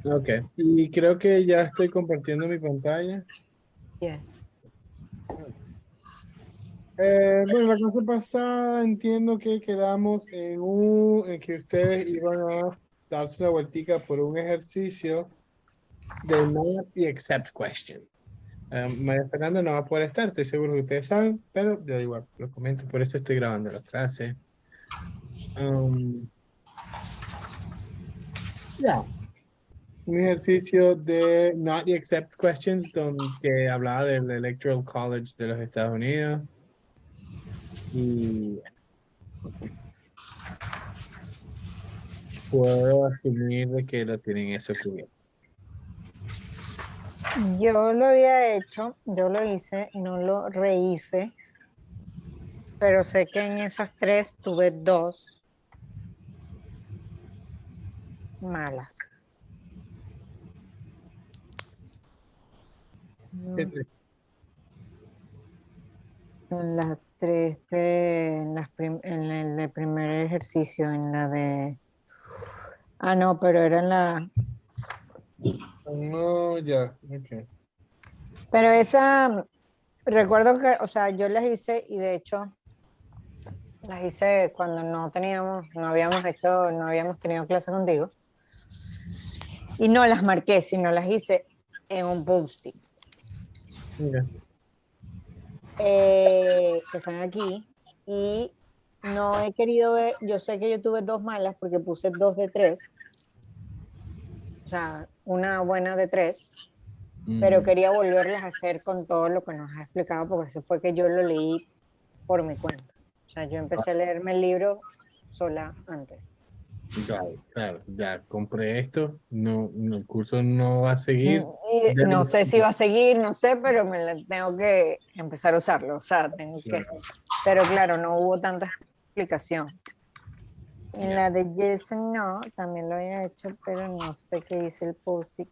Ok, y creo que ya estoy compartiendo mi pantalla. Yes. Bueno, la clase pasada entiendo que quedamos en que ustedes iban a darse la vueltica por un ejercicio de not y except question. María Fernanda no va a poder estar, estoy seguro que ustedes saben, pero yo igual lo comento, por eso estoy grabando la clase. Ya, un ejercicio de not y except questions que hablaba del Electoral College de los Estados Unidos. Y puedo asumir de que lo tienen eso cubierto. Yo lo había hecho, yo lo hice, no lo rehice, pero sé que en esas tres tuve dos malas. ¿Qué te- En las tres, en el de primer ejercicio, en la de... Ah, no, pero era en la... No, ya, ok. Pero esa, recuerdo que, o sea, yo las hice y de hecho las hice cuando no habíamos tenido clase contigo. Y no las marqué, sino las hice en un post-it. Mira, Que están aquí. Y no he querido ver, yo sé que yo tuve dos malas porque puse dos de tres, o sea, una buena de tres, pero quería volverlas a hacer con todo lo que nos ha explicado, porque eso fue que yo lo leí por mi cuenta. O sea, yo empecé a leerme el libro sola antes. claro, claro, ya compré esto, el curso no va a seguir. Y no sé si va a seguir, no sé, pero tengo que empezar a usarlo. O sea, tengo que. Pero claro, no hubo tanta explicación. En Ya. la de Yes and No también lo había hecho, pero no sé qué hice el post y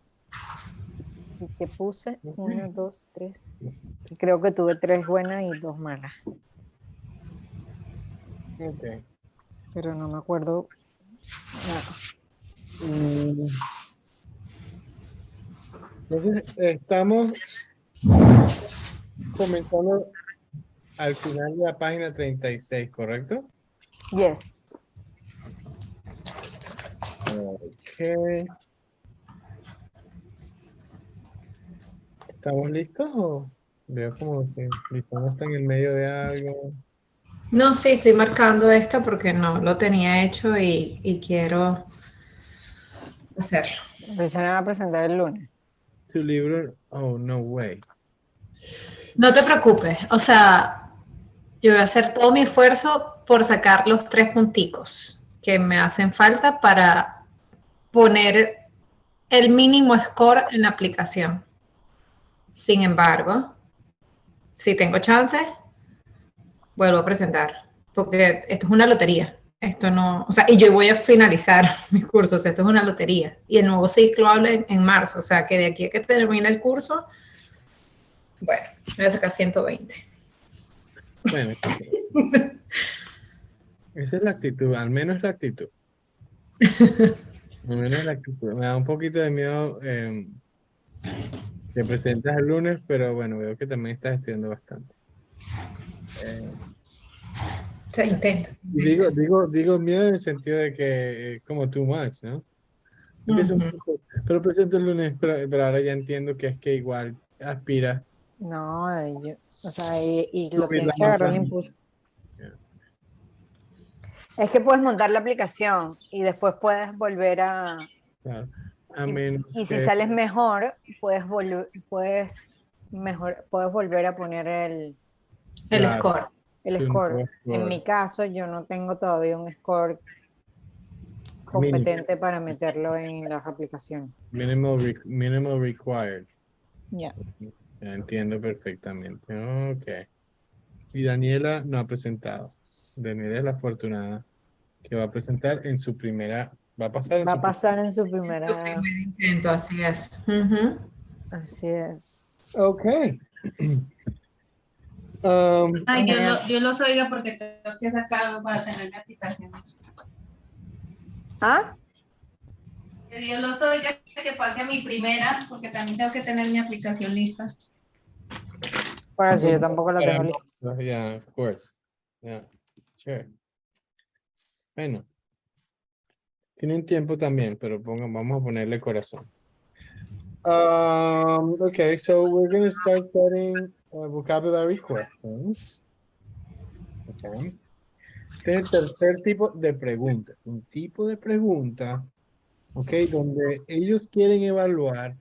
que puse una, dos, tres. Y creo que tuve tres buenas y dos malas, Ok. pero no me acuerdo nada. Mm, Entonces, estamos comenzando al final de la página 36, ¿correcto? Yes. Ok. ¿Estamos listos o veo como que Lizana está en el medio de algo? No, sí, estoy marcando esta porque no lo tenía hecho y quiero hacerlo. Empezaron a presentar el lunes. Tu libro, oh, no way. No te preocupes, o sea, yo voy a hacer todo mi esfuerzo por sacar los 3 punticos que me hacen falta para poner el mínimo score en la aplicación. Sin embargo, si tengo chance, vuelvo a presentar, porque esto es una lotería. Esto no, o sea, y yo voy a finalizar mis cursos, esto es una lotería. Y el nuevo ciclo habla en marzo, o sea, que de aquí a que termine el curso, bueno, voy a sacar 120. Bueno, esa es la actitud, al menos la actitud. Al menos la actitud. Me da un poquito de miedo que presentas el lunes, pero bueno, veo que también estás estudiando bastante. Eh, Se intenta. y digo miedo en el sentido de que como too much, ¿no? Empiezo un Uh-huh. poco, pero presento el lunes, pero ahora ya entiendo que es que igual aspira No, o sea, y lo subir tienes la que agarrar nota. el impulso. Es que puedes montar la aplicación y después puedes volver a... Claro. A menos Y si que sales mejor, puedes volver a poner El claro, score. el su score. nuevo En score mi caso, yo no tengo todavía un score mínimo, competente para meterlo en las aplicaciones. minimal required. Ya. Ya entiendo perfectamente. Ok. Y Daniela no ha presentado. Daniela es la afortunada que va a presentar en su primera, va a pasar en Va su a pasar en su Tu primera. primer intento, así es. Uh-huh. Así es. Ok. Ay, Genial. Dios los oiga porque tengo que sacarlo para tener mi aplicación. ¿Ah? Que Dios los oiga, que pase a mi primera, porque también tengo que tener mi aplicación lista. Por eso yo tampoco la tengo lista. Yeah, of course. Yeah, sure. Bueno, tienen tiempo también, pero vamos a ponerle corazón. Okay, so we're going to start studying vocabulary questions. Okay. Este es el tercer tipo de pregunta. Un tipo de pregunta, ok, donde ellos quieren evaluar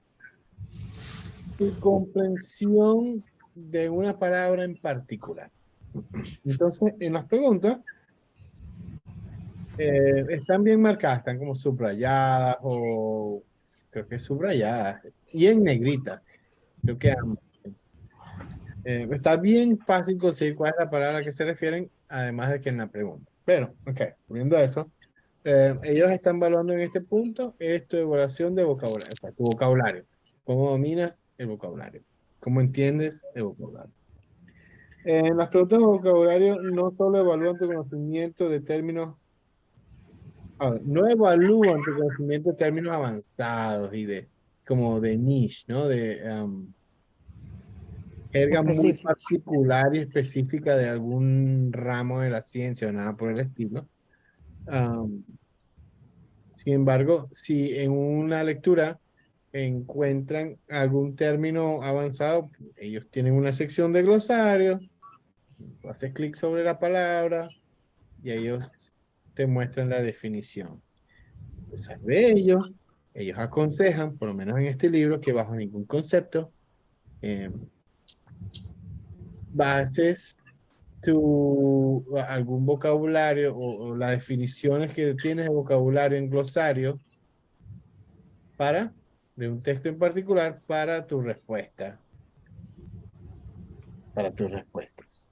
tu comprensión de una palabra en particular. Entonces, en las preguntas, están bien marcadas, están como subrayadas o creo que subrayadas y en negrita. Creo que ambas. Sí. Está bien fácil conseguir cuál es la palabra a la que se refieren, además de que en la pregunta. Pero, ok, viendo eso, ellos están evaluando en este punto es tu evaluación de vocabulario, o sea, tu vocabulario. ¿Cómo dominas el vocabulario? ¿Cómo entiendes el vocabulario? En las preguntas de vocabulario no solo evalúan tu conocimiento de términos, no evalúan tu conocimiento de términos avanzados y de como de niche, ¿no? De jerga muy Específico. particular y específica de algún ramo de la ciencia o nada por el estilo. Sin embargo, si en una lectura encuentran algún término avanzado, ellos tienen una sección de glosario, haces clic sobre la palabra y ellos te muestran la definición. Entonces, de ellos aconsejan, por lo menos en este libro, que bajo ningún concepto bases algún vocabulario o las definiciones que tienes de vocabulario en glosario de un texto en particular para tu respuesta. Para tus respuestas.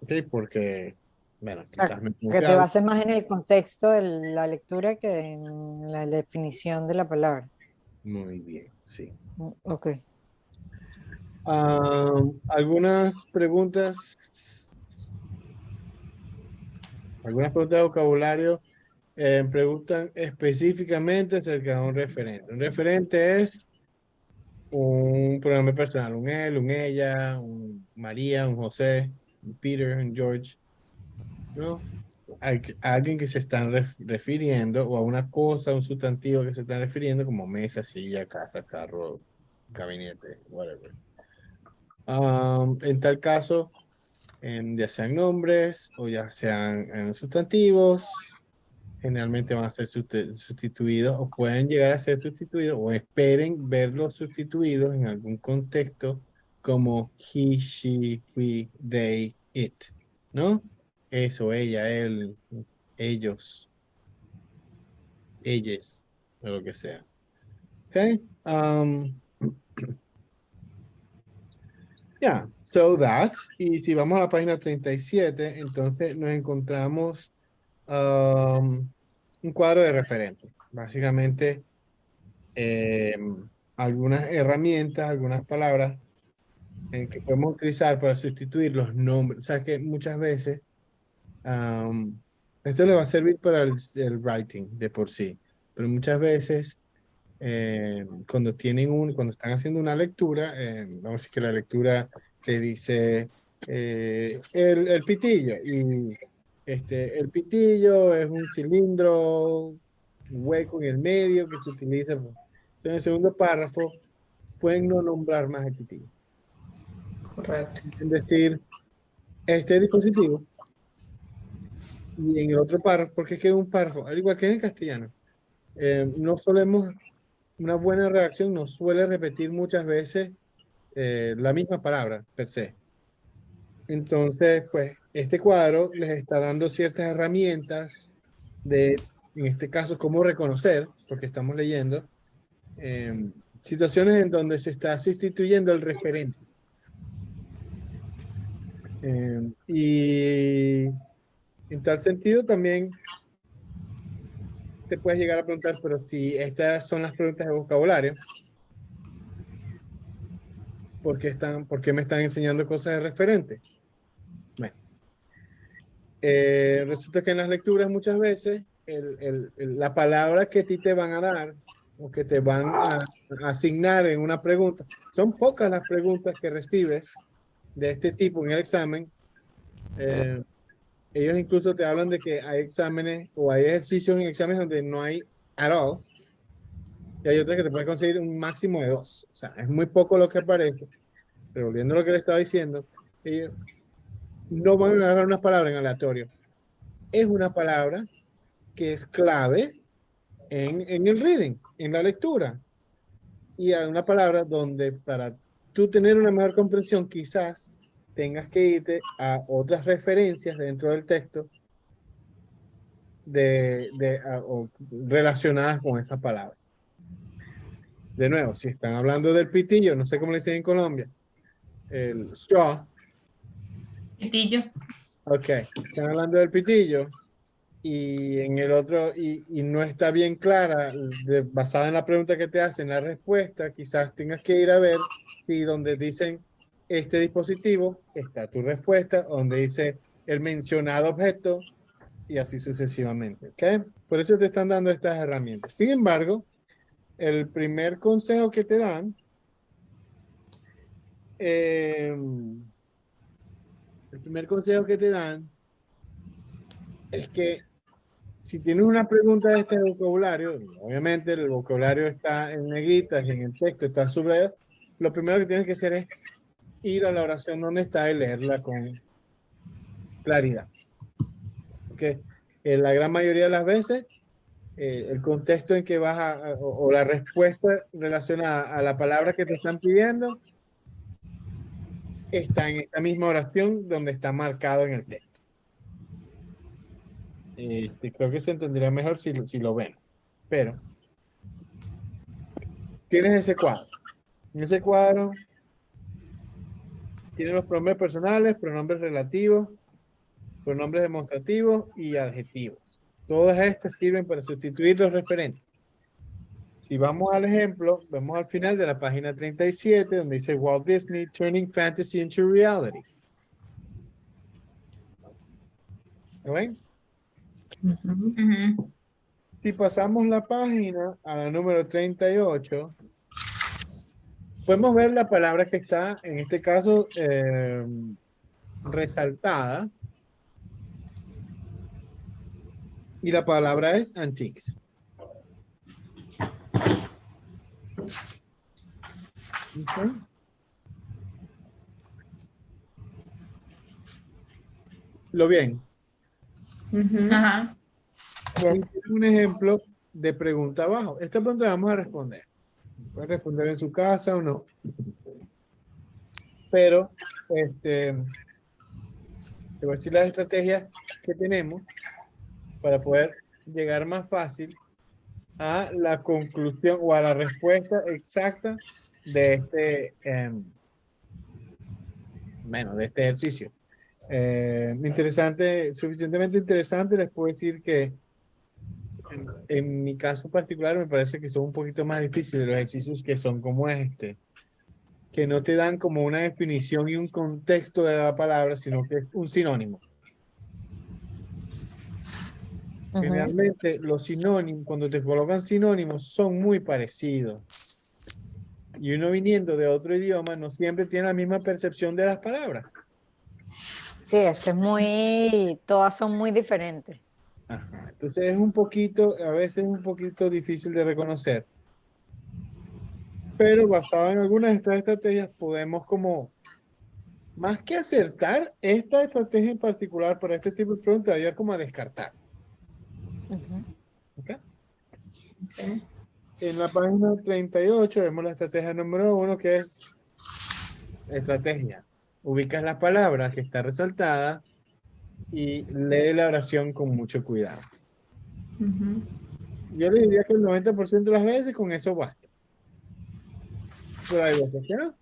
¿Ok? Porque, bueno, quizás me Que te bases más en el contexto de la lectura que en la definición de la palabra. Muy bien, sí. Ok. Algunas preguntas de vocabulario preguntan específicamente acerca de un referente. Un referente es un pronombre personal, un él, un ella, un María, un José, un Peter, un George, ¿no? A alguien que se están refiriendo o a una cosa, un sustantivo que se están refiriendo como mesa, silla, casa, carro, gabinete, whatever. En tal caso, ya sean nombres o ya sean sustantivos, generalmente van a ser sustituidos o pueden llegar a ser sustituidos o esperen verlos sustituidos en algún contexto como he, she, we, they, it, ¿no? Eso, ella, él, ellos, ellas, o lo que sea. Okay? Yeah, so that's, y si vamos a la página 37, entonces nos encontramos un cuadro de referente. Básicamente, algunas herramientas, algunas palabras que podemos utilizar para sustituir los nombres. O sea que muchas veces, esto le va a servir para el writing de por sí, pero muchas veces cuando cuando están haciendo una lectura, vamos a decir que la lectura que dice el pitillo y el pitillo es un cilindro hueco en el medio que se utiliza. Entonces, en el segundo párrafo pueden no nombrar más el pitillo. Correcto. Es decir, este dispositivo y en el otro párrafo, porque es que es un párrafo, al igual que en el castellano, no solemos una buena redacción no suele repetir muchas veces la misma palabra per se. Entonces, pues, este cuadro les está dando ciertas herramientas en este caso, cómo reconocer, porque estamos leyendo, situaciones en donde se está sustituyendo el referente. Y en tal sentido también te puedes llegar a preguntar, pero si estas son las preguntas de vocabulario, ¿por qué me están enseñando cosas de referente? Bueno, resulta que en las lecturas muchas veces la palabra que a ti te van a dar o que te van a asignar en una pregunta. Son pocas las preguntas que recibes de este tipo en el examen. Ellos incluso te hablan de que hay exámenes o hay ejercicios en exámenes donde no hay at all. Y hay otras que te pueden conseguir un máximo de 2. O sea, es muy poco lo que aparece. Pero volviendo a lo que le estaba diciendo, ellos no van a agarrar unas palabras en aleatorio. Es una palabra que es clave en el reading, en la lectura. Y hay una palabra donde para tú tener una mejor comprensión, quizás tengas que irte a otras referencias dentro del texto o relacionadas con esa palabra. De nuevo, si están hablando del pitillo, no sé cómo le dicen en Colombia, el straw. Pitillo. Ok, están hablando del pitillo y en el otro, y no está bien clara, basada en la pregunta que te hacen, la respuesta, quizás tengas que ir a ver si donde dicen este dispositivo está tu respuesta, donde dice el mencionado objeto y así sucesivamente. ¿Ok? Por eso te están dando estas herramientas. Sin embargo, el primer consejo que te dan, el primer consejo que te dan es que si tienes una pregunta de este vocabulario, obviamente el vocabulario está en negritas y en el texto está subrayado, lo primero que tienes que hacer es ir a la oración donde está y leerla con claridad. Porque la gran mayoría de las veces, el contexto en que vas o la respuesta relacionada a la palabra que te están pidiendo está en esta misma oración donde está marcado en el texto. Creo que se entendería mejor si lo ven. Pero tienes ese cuadro. En ese cuadro tienes los pronombres personales, pronombres relativos, pronombres demostrativos y adjetivos. Todas estas sirven para sustituir los referentes. Si vamos al ejemplo, vemos al final de la página 37, donde dice Walt Disney Turning Fantasy into Reality. ¿Lo ven? Si pasamos la página a la número 38, podemos ver la palabra que está, en este caso, resaltada. Y la palabra es antiques. Okay. Lo bien. Ajá. Yes. Un ejemplo de pregunta abajo. Esta pregunta la vamos a responder. Pueden responder en su casa o no. Pero, te voy a decir las estrategias que tenemos para poder llegar más fácil a la conclusión o a la respuesta exacta de de este ejercicio. Interesante, suficientemente interesante, les puedo decir que en mi caso particular me parece que son un poquito más difíciles los ejercicios que son como que no te dan como una definición y un contexto de la palabra, sino que es un sinónimo. Generalmente los sinónimos, cuando te colocan sinónimos, son muy parecidos. Y uno viniendo de otro idioma no siempre tiene la misma percepción de las palabras. Sí, todas son muy diferentes. Ajá. Entonces es un poquito, a veces un poquito difícil de reconocer. Pero basado en algunas de estas estrategias podemos como, más que acertar, esta estrategia en particular para este tipo de preguntas, ayudar como a descartar. ¿Okay? Okay. En la página 38 vemos la estrategia número 1, que es estrategia. Ubicas la palabra que está resaltada y lee la oración con mucho cuidado. Yo le diría que el 90% de las veces con eso basta. Pero hay veces que no.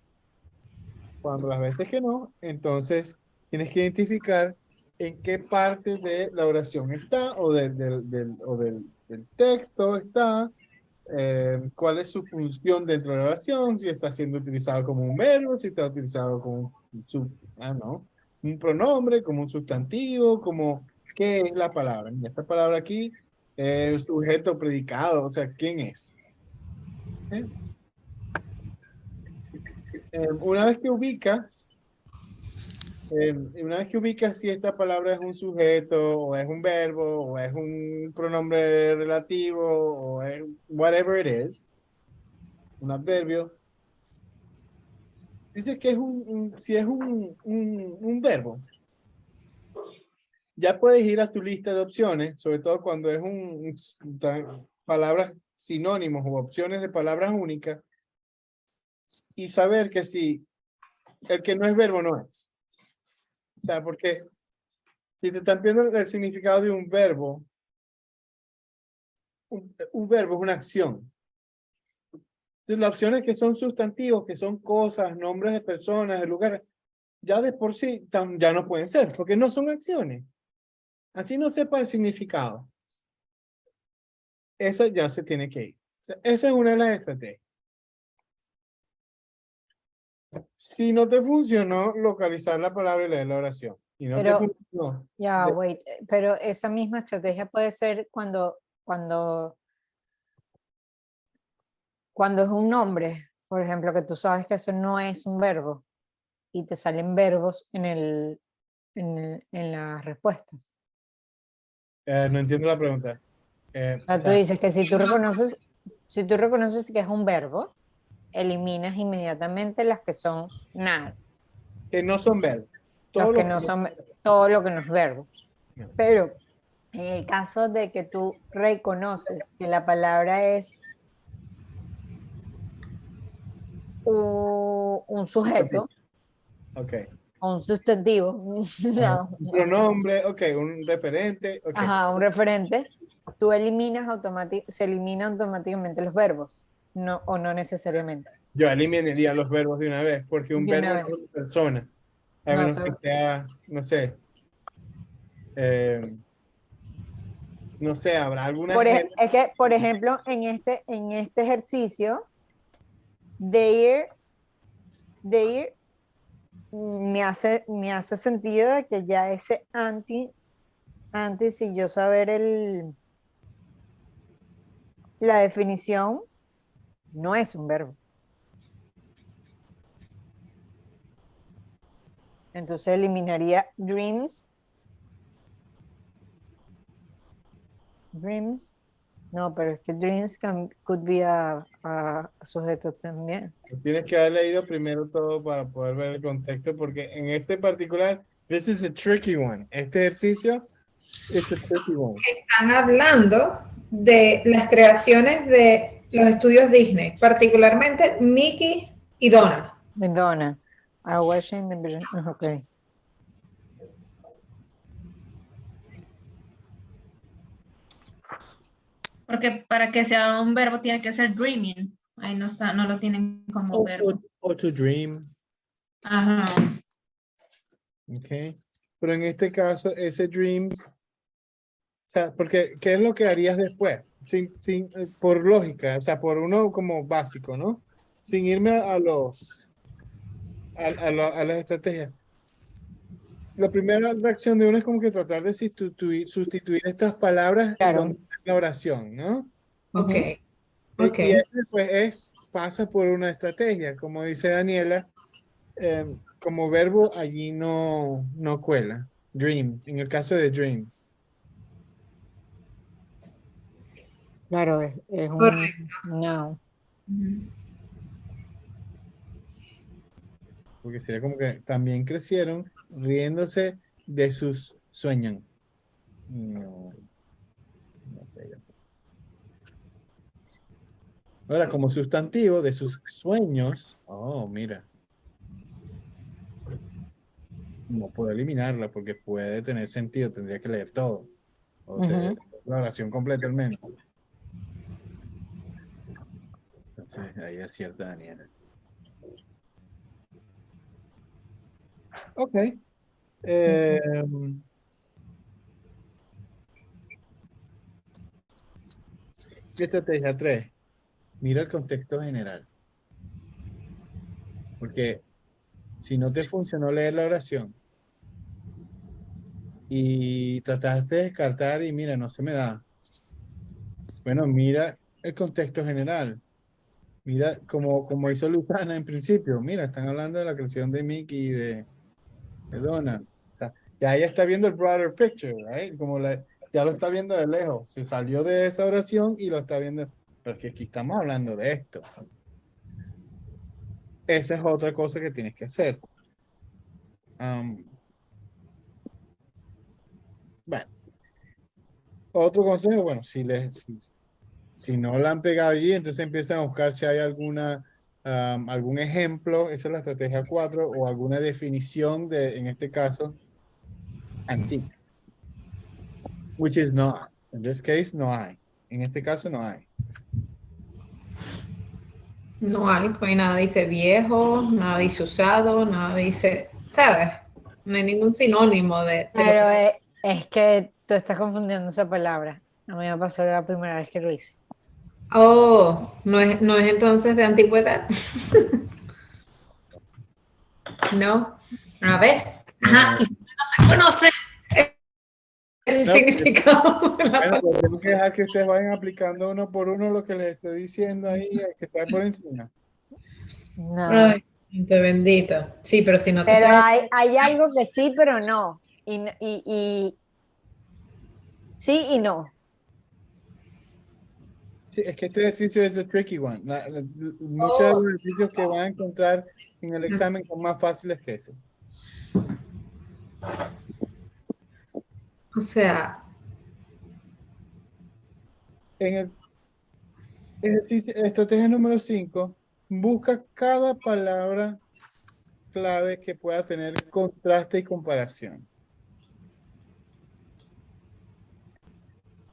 Cuando las veces que no, entonces tienes que identificar en qué parte de la oración está o del texto está, cuál es su función dentro de la oración, si está siendo utilizado como un verbo, si está utilizado como un pronombre, como un sustantivo, como qué es la palabra. Y esta palabra aquí es sujeto predicado, o sea, ¿quién es? ¿eh? Una vez que ubicas, si esta palabra es un sujeto, o es un verbo, o es un pronombre relativo, o es whatever it is, un adverbio, si dice que es si es un verbo, ya puedes ir a tu lista de opciones, sobre todo cuando es palabras sinónimos o opciones de palabras únicas, y saber que si el que no es verbo no es. O sea, porque si te están pidiendo el significado de un verbo, un verbo es una acción. Entonces, las opciones que son sustantivos, que son cosas, nombres de personas, de lugares, ya de por sí ya no pueden ser, porque no son acciones. Así no sepa el significado. Esa ya se tiene que ir. O sea, esa es una de las estrategias. Si no te funcionó localizar la palabra y leer la oración, y no te Pero, funcionó, ya, wait, pero esa misma estrategia puede ser cuando es un nombre, por ejemplo, que tú sabes que eso no es un verbo y te salen verbos en las respuestas. no entiendo la pregunta. O sea, tú dices que si tú reconoces que es un verbo, eliminas inmediatamente las que son nada, que no son verbos. los Todo que lo no que son todo lo que no es verbo. no. Pero en el caso de que tú reconoces que la palabra es un sujeto Ok. o un sustantivo, no, Un pronombre, ok, un referente, ok. ajá, un referente, tú se eliminan automáticamente los verbos, no, o no necesariamente. Yo eliminaría los verbos de una vez, porque un De verbo una no es vez. una persona, a No, menos que sea, eh, no sé, habrá alguna gente. es que, por ejemplo, en este ejercicio, de ir me hace sentido de que ya ese antes, si yo saber la definición, no es un verbo. Entonces eliminaría dreams. No, pero es que dreams could be a sujeto también. Tienes que haber leído primero todo para poder ver el contexto, porque en este particular, this is a tricky one. Este ejercicio es a tricky one. Están hablando de las creaciones de los estudios Disney, particularmente Mickey y Donald. Madonna. Are watching the vision. Ok. Porque para que sea un verbo tiene que ser dreaming. Ahí no está, no lo tienen como verbo. O to dream, Ajá. ok. Pero en este caso, ese dreams, o sea, porque, ¿qué es lo que harías después? Por lógica, o sea, por uno como básico, ¿no? Sin irme a las estrategias. La primera reacción de uno es como que tratar de sustituir estas palabras en Claro. donde está la oración, ¿no? Ok, ok. Y después pasa por una estrategia, como dice Daniela, como verbo allí no cuela. Dream, en el caso de dream. Claro, es un Correcto. no. Ujú. Porque sería como que también crecieron riéndose de sus sueños. No, no pega. Ahora, como sustantivo de sus sueños, oh, mira, no puedo eliminarla porque puede tener sentido, tendría que leer todo. O la oración completa al menos. Entonces, ahí acierta Daniela. Ok. Estrategia 3. Mira el contexto general. Porque si no te funcionó leer la oración y trataste de descartar y mira, no se me da. Bueno, mira el contexto general. Mira, como hizo Luciana en principio, mira, están hablando de la creación de Mickey y de Donald. O sea, ya ella está viendo el broader picture, right? Ya lo está viendo de lejos. Se salió de esa oración y lo está viendo. Pero es que aquí estamos hablando de esto. Esa es otra cosa que tienes que hacer. Bueno, otro consejo, bueno, si no la han pegado allí, entonces empiezan a buscar si hay algún ejemplo, esa es la estrategia 4, o alguna definición de, en este caso, antigua. Which is not. In this case, no hay. En este caso, no hay. No hay, pues nada dice viejo, nada dice usado, nada dice, ¿sabes? No hay ningún sinónimo de lo Pero que... es que tú estás confundiendo esa palabra. A mí me pasó la primera vez que lo hice. Oh, no es entonces de antigüedad. No, una vez. Ajá, y si no se conoce el No, significado de la bueno, palabra. pues tengo que dejar que ustedes vayan aplicando uno por uno lo que les estoy diciendo ahí, que está por encima. No. Ay, gente bendito. Sí, pero si no te Pero sabes... hay algo que sí, pero no. Y sí y no. Sí, es que este ejercicio es el tricky one. Muchos de Oh, los ejercicios que van a encontrar en el examen son más fáciles que ese. o sea, En el ejercicio, estrategia número 5, busca cada palabra clave que pueda tener contraste y comparación.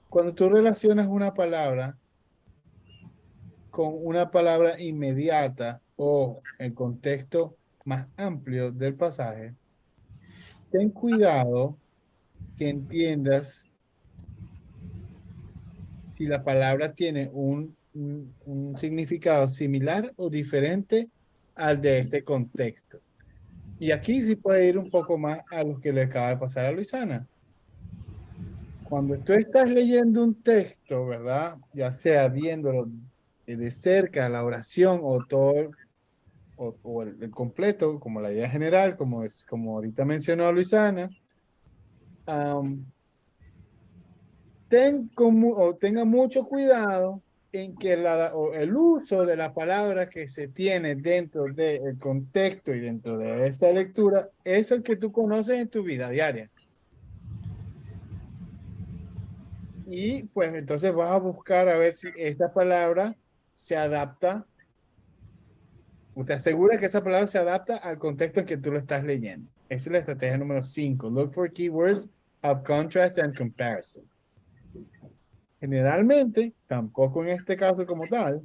Cuando tú relacionas una palabra con una palabra inmediata o el contexto más amplio del pasaje, ten cuidado que entiendas si la palabra tiene un significado similar o diferente al de ese contexto. Y aquí sí puede ir un poco más a lo que le acaba de pasar a Luisana. Cuando tú estás leyendo un texto, ¿verdad? Ya sea viéndolo de cerca, la oración o todo, o el completo, como la idea general, como ahorita mencionó Luisana, tenga mucho cuidado en que el uso de la palabra que se tiene dentro del contexto y dentro de esa lectura es el que tú conoces en tu vida diaria. Y pues entonces vas a buscar a ver si esta palabra se adapta, o te asegura que esa palabra se adapta al contexto en que tú lo estás leyendo. Esa es la estrategia número 5. Look for keywords of contrast and comparison. Generalmente, tampoco en este caso como tal,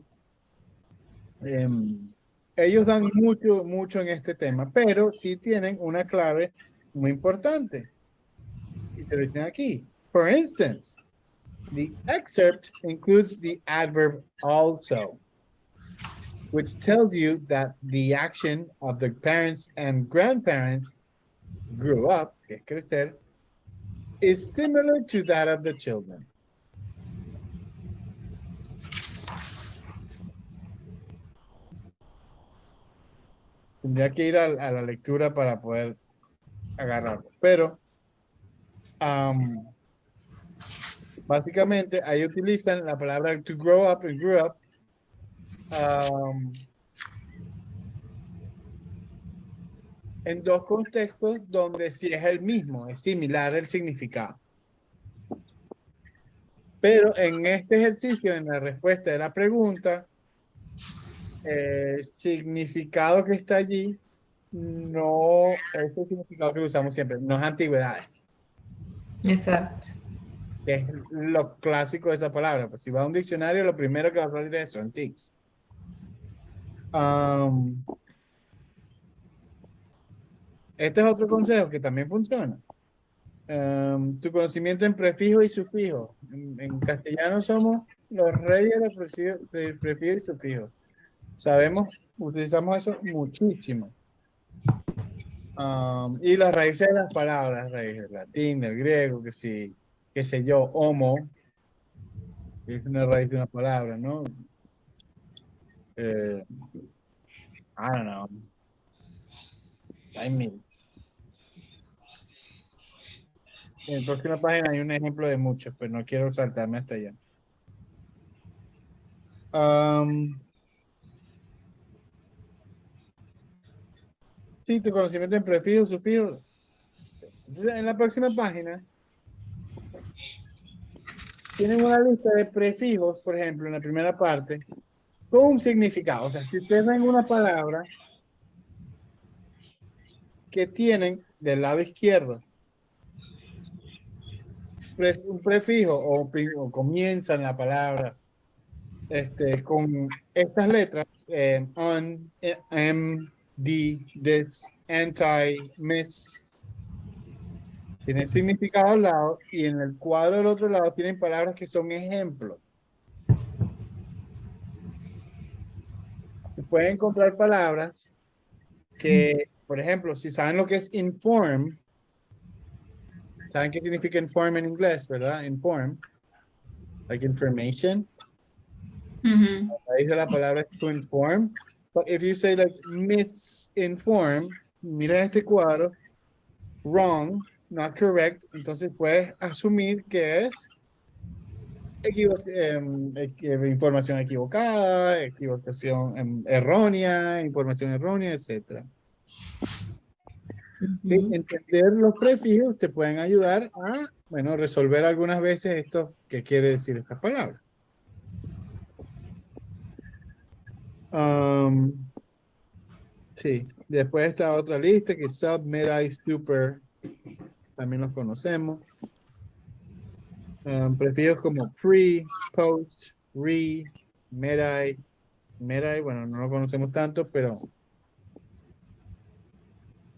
ellos dan mucho en este tema, pero sí tienen una clave muy importante. Y te lo dicen aquí. For instance, the excerpt includes the adverb also, which tells you that the action of the parents and grandparents grew up, que es crecer, is similar to that of the children. Tendría que ir a la lectura para poder agarrarlo, pero básicamente ahí utilizan la palabra to grow up and grew up en dos contextos donde sí es el mismo, es similar el significado. Pero en este ejercicio, en la respuesta de la pregunta, el significado que está allí no es el significado que usamos siempre, no es antigüedades, exacto. que es lo clásico de esa palabra. Pues si va a un diccionario, lo primero que va a salir es eso, antiques. Este es otro consejo que también funciona. Tu conocimiento en prefijo y sufijo. En castellano somos los reyes de prefijo y sufijo. Sabemos, utilizamos eso muchísimo. Y las raíces de las palabras, raíces del latín, del griego, que sí, qué sé yo, homo, que es una raíz de una palabra, ¿no? I don't know. Hay mil. En la próxima página hay un ejemplo de muchos, pero no quiero saltarme hasta allá. Sí, tu conocimiento en prefijos, sufijos. Entonces, en la próxima página tienen una lista de prefijos, por ejemplo, en la primera parte, con un significado. O sea, si ustedes ven una palabra que tienen del lado izquierdo un prefijo o comienzan la palabra con estas letras, on, the, this, anti, miss, tienen significado al lado y en el cuadro del otro lado tienen palabras que son ejemplos. Se pueden encontrar palabras que, por ejemplo, si saben lo que es inform, saben qué significa inform en inglés, ¿verdad? Inform, like information. Ujú. Ahí dice la palabra to inform. But if you say like misinform, mira este cuadro, wrong, not correct, entonces puedes asumir que es información equivocada, equivocación errónea, información errónea, etc. Sí, entender los prefijos te pueden ayudar a, bueno, resolver algunas veces esto que quiere decir esta palabra. Sí, después está otra lista que es sub, mid-eye, super, también los conocemos. Prefijos como pre, post, re, mid-eye, bueno, no lo conocemos tanto, pero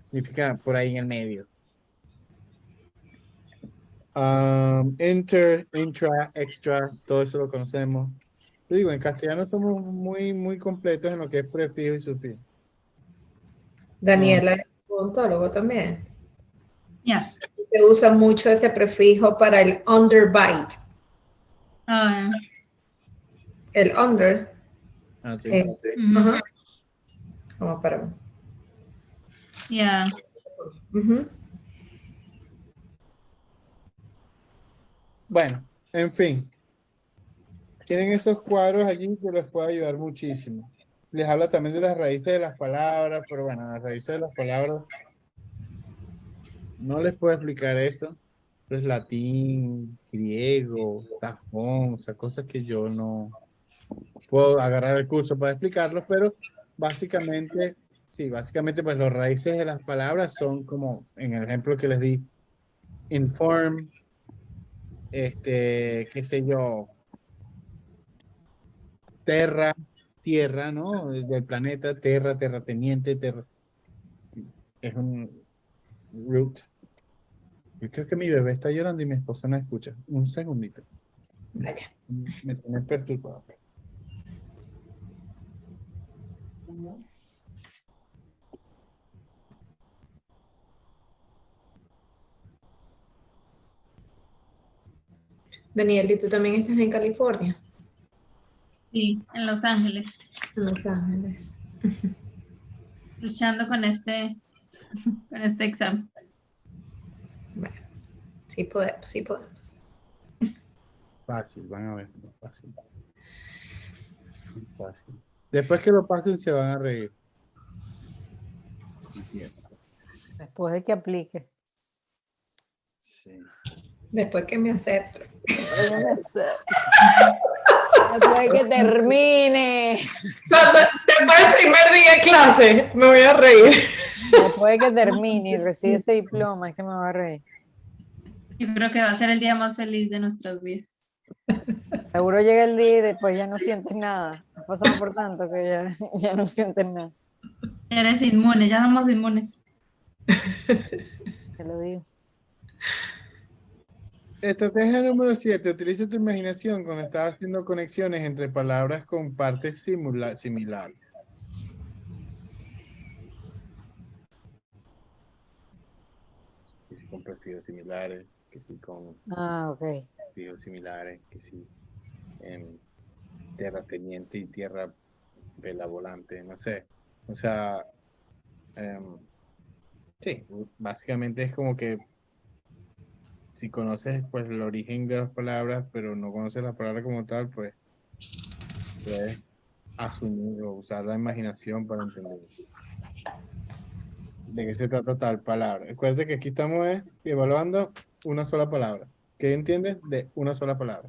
significa por ahí en el medio. Inter, intra, extra, todo eso lo conocemos. Yo digo, en castellano somos muy completos en lo que es prefijo y sufijo. Daniela es odontólogo también. Ya. Se usa mucho ese prefijo para el underbite. Ah, El under. Así. ujú. Ajá. Como para. Ya. Ujú. Bueno, en fin. Tienen esos cuadros allí que les puede ayudar muchísimo. Les habla también de las raíces de las palabras, pero bueno, las raíces de las palabras no les puedo explicar esto. Es latín, griego, sajón, o sea, cosas que yo no puedo agarrar el curso para explicarlos, pero básicamente, sí, básicamente pues las raíces de las palabras son como en el ejemplo que les di, inform, qué sé yo, terra, tierra, ¿no? Del planeta, terra, terrateniente, terra. Es un root. Yo creo que mi bebé está llorando y mi esposa no escucha. Un segundito. Vaya. Me tiene perturbado. Daniel, ¿y tú también estás en California? Sí, en Los Ángeles. En Los Ángeles. Luchando con este examen. Bueno, sí podemos, sí podemos. Fácil, van a ver. Fácil. Fácil. Después que lo pasen se van a reír. Después de que aplique. Sí. Después que me acepte. Después de que termine. Después del primer día de clase, me voy a reír. Después de que termine y recibe ese diploma, es que me va a reír. Yo creo que va a ser el día más feliz de nuestras vidas. Seguro llega el día y después ya no sientes nada. Has pasado por tanto que ya no sientes nada. Eres inmune, ya somos inmunes. Te lo digo. Estrategia número 7. Utiliza tu imaginación cuando estás haciendo conexiones entre palabras con partes similares. Que sí con prefijos similares, que sí con Ok. prefijos similares, que sí en terrateniente y tierra pelavolante, no sé. O sea, sí, básicamente es como que si conoces pues el origen de las palabras, pero no conoces la palabra como tal, pues puedes asumir o usar la imaginación para entender de qué se trata tal palabra. Recuerda que aquí estamos evaluando una sola palabra. ¿Qué entiendes de una sola palabra?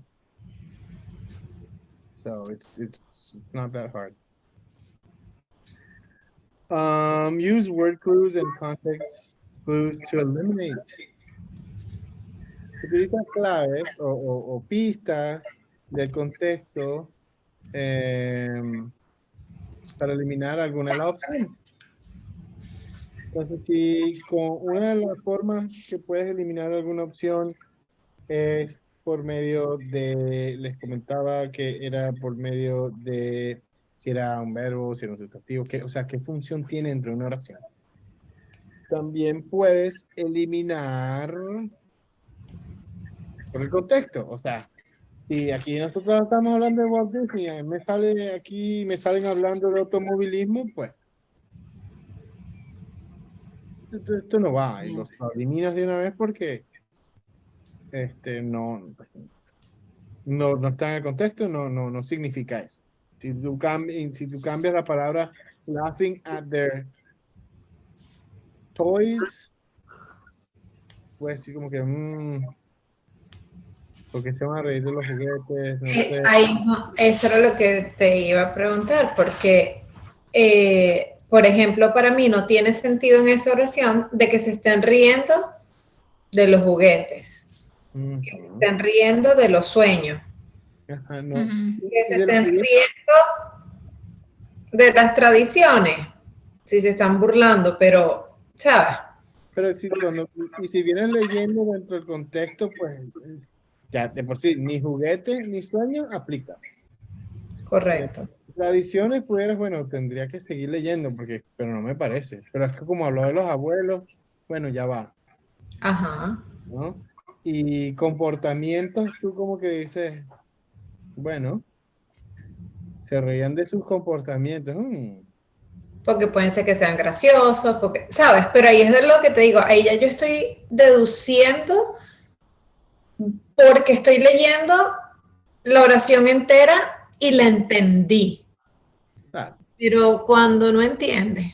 So it's not that hard. Use word clues and context clues to eliminate. Utiliza claves o pistas del contexto para eliminar alguna de las opciones. Entonces, si con una de las formas que puedes eliminar alguna opción es por medio de, les comentaba que era por medio de si era un verbo, si era un sustantivo, o sea, qué función tiene dentro de una oración. También puedes eliminar por el contexto, o sea, si aquí nosotros estamos hablando de Walt Disney, a mí me sale aquí, me salen hablando de automovilismo, pues esto no va, y los eliminas de una vez porque no está en el contexto, no significa eso. Si tú cambias la palabra laughing at their toys, pues sí como que porque se van a reír de los juguetes, no sé. Eso era lo que te iba a preguntar, porque, por ejemplo, para mí no tiene sentido en esa oración de que se estén riendo de los juguetes, que se estén riendo de los sueños, Ajá, no. que se estén riendo de las tradiciones, si se están burlando, pero, ¿sabes? Pero si vienes leyendo dentro del contexto, pues ya de por sí, ni juguete ni sueño aplica. Correcto. Tradiciones, pues, bueno, tendría que seguir leyendo, pero no me parece. Pero es que como habló de los abuelos, bueno, ya va, Ajá. ¿no? Y comportamientos, tú como que dices, bueno, se reían de sus comportamientos. Porque pueden ser que sean graciosos, porque, ¿sabes? Pero ahí es de lo que te digo, ahí ya yo estoy deduciendo porque estoy leyendo la oración entera y la entendí. Claro. Pero cuando no entiende.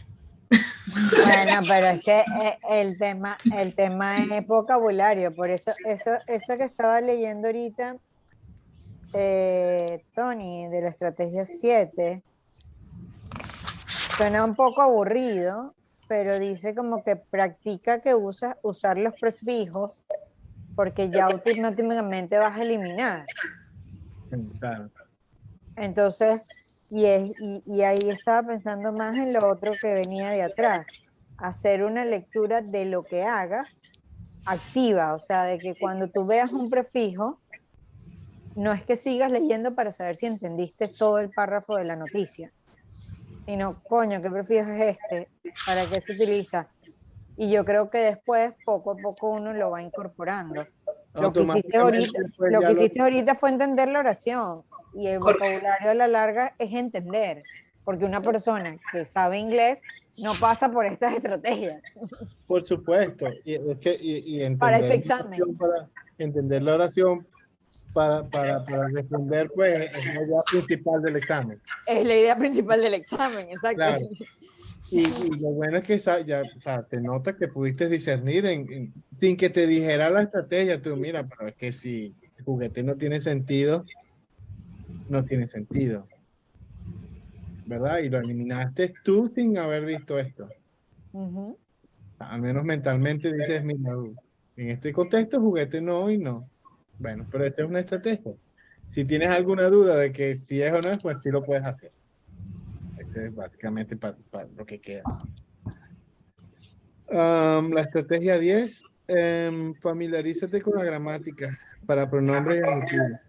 Bueno, pero es que el tema es vocabulario, por eso que estaba leyendo ahorita, Tony, de la estrategia 7, suena un poco aburrido, pero dice como que practica que usar los prefijos porque ya automáticamente vas a eliminar. Claro. Entonces, y ahí estaba pensando más en lo otro que venía de atrás, hacer una lectura de lo que hagas activa, o sea, de que cuando tú veas un prefijo, no es que sigas leyendo para saber si entendiste todo el párrafo de la noticia, sino, coño, ¿qué prefijo es este? ¿Para qué se utiliza? Y yo creo que después, poco a poco, uno lo va incorporando. Lo que hiciste ahorita fue entender la oración, y el vocabulario a la larga es entender, porque una persona que sabe inglés no pasa por estas estrategias. Por supuesto, y Para este entender examen. para entender la oración para responder, pues es la idea principal del examen. Es la idea principal del examen, exacto. Claro. Y lo bueno es que ya, o sea, se nota que pudiste discernir sin que te dijera la estrategia. Tú, mira, pero es que si el juguete no tiene sentido, no tiene sentido. ¿Verdad? Y lo eliminaste tú sin haber visto esto. Al menos mentalmente dices, mira, en este contexto juguete no y no. Bueno, pero esa es una estrategia. Si tienes alguna duda de que si es o no es, pues sí lo puedes hacer. Ese es básicamente para lo que queda. La estrategia 10, familiarízate con la gramática para pronombres y adjetivos.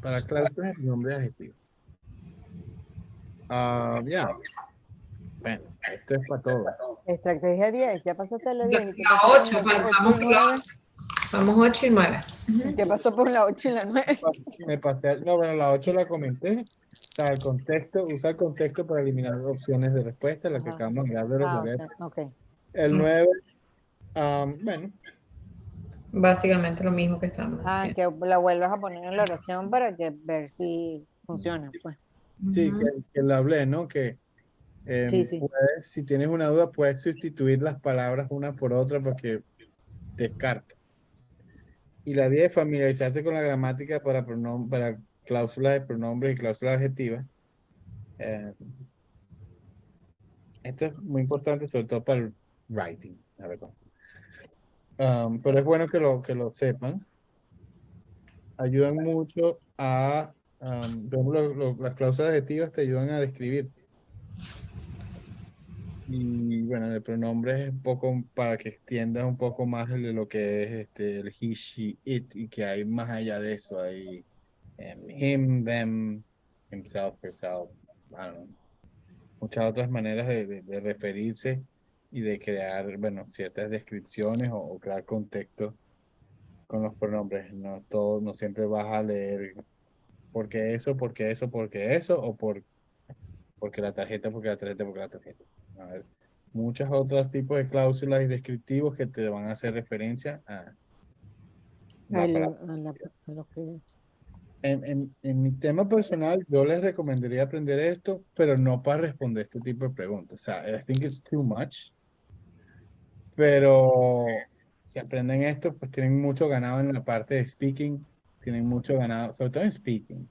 Para cláusulas de pronombres y adjetivos. Ya. Bueno, esto es para todo. Estrategia 10, ya pasaste la 10. La 8, faltamos la 8. Vamos 8 y 9. ¿Qué pasó por la 8 y la 9? Me pasé, no, bueno, la 8 la comenté. O sea, el contexto, usa el contexto para eliminar opciones de respuesta, la que Ajá. acabamos de hablar de los Ah, o bebés. sea, ok. El 9, bueno, Básicamente lo mismo que estamos Ah, haciendo. que la vuelvas a poner en la oración para que ver si funciona, pues. sí, Ujú. que lo hablé, ¿no? Que Sí, sí. puedes, si tienes una duda, puedes sustituir las palabras una por otra porque descarta. Y la 10, familiarizarte con la gramática para cláusulas de pronombres y cláusulas adjetivas. Eh, Esto es muy importante, sobre todo para el writing, la verdad. Pero es bueno que lo sepan. Ayudan mucho por ejemplo, las cláusulas adjetivas te ayudan a describir. Y bueno, el pronombre es un poco para que extiendas un poco más de lo que es el he, she, it, y que hay más allá de eso. Hay him, them, himself, herself, I don't know, muchas otras maneras de referirse y de crear, bueno, ciertas descripciones o crear contexto con los pronombres. No todo, no siempre vas a leer porque eso, porque eso, porque eso, o porque la tarjeta, porque la tarjeta, porque la tarjeta. A ver, muchos otros tipos de cláusulas y descriptivos que te van a hacer referencia a la palabra. A lo que... En mi tema personal, yo les recomendaría aprender esto, pero no para responder este tipo de preguntas. O sea, I think it's too much. Pero si aprenden esto, pues tienen mucho ganado en la parte de speaking, tienen mucho ganado, sobre todo en speaking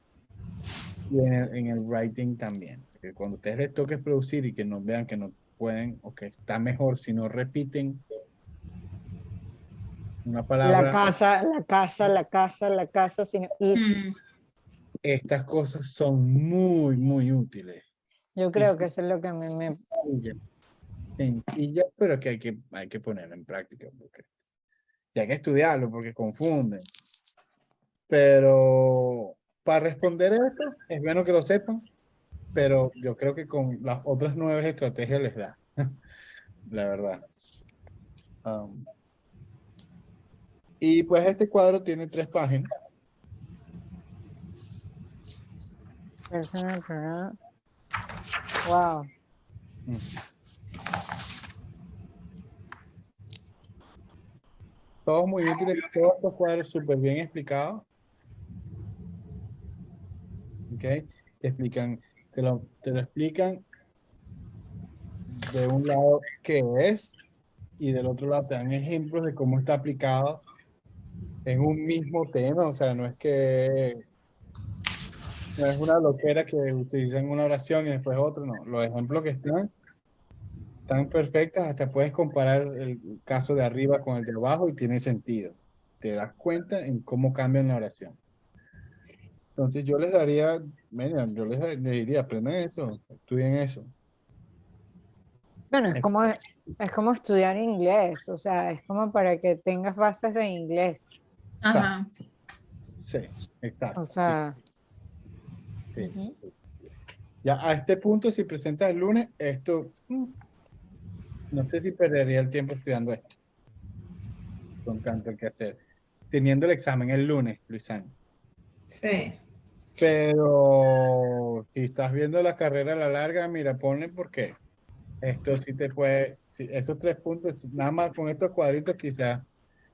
y en el writing también. Porque cuando ustedes les toque producir y que no vean que no pueden o que está mejor si no repiten una La palabra, casa, la casa, la casa, la casa, sino it's. Mm, estas cosas son muy, muy útiles. Yo Y creo que eso es lo que a mí me... sencillas, pero que hay que ponerlo en práctica. Porque, y hay que estudiarlo porque confunden. Pero para responder esto, es bueno que lo sepan, pero yo creo que con las otras 9 estrategias les da, la verdad. Y pues este cuadro tiene 3 páginas. Personal pronoun. Wow. Todos muy útiles, todos estos cuadros súper bien explicados. ¿Ok? Te lo explican de un lado qué es y del otro lado te dan ejemplos de cómo está aplicado en un mismo tema. O sea, no es una loquera que utilizan una oración y después otro, no. Los ejemplos que están perfectas, hasta puedes comparar el caso de arriba con el de abajo y tiene sentido. Te das cuenta en cómo cambian la oración. Entonces yo les daría, mira, yo les diría, aprendan eso, estudien eso. Bueno, Es- es como estudiar inglés, o sea, es como para que tengas bases de inglés. ajá. Sí, exacto. O Sí, sea, sí, ujú. sí. Ya a este punto, si presentas el lunes, no sé si perdería el tiempo estudiando esto, con tanto que hacer. Teniendo el examen el lunes, Luisán. Sí. Pero si estás viendo la carrera a la larga, mira, ponle porque esto sí te puede, esos 3 puntos, nada más con estos cuadritos quizás,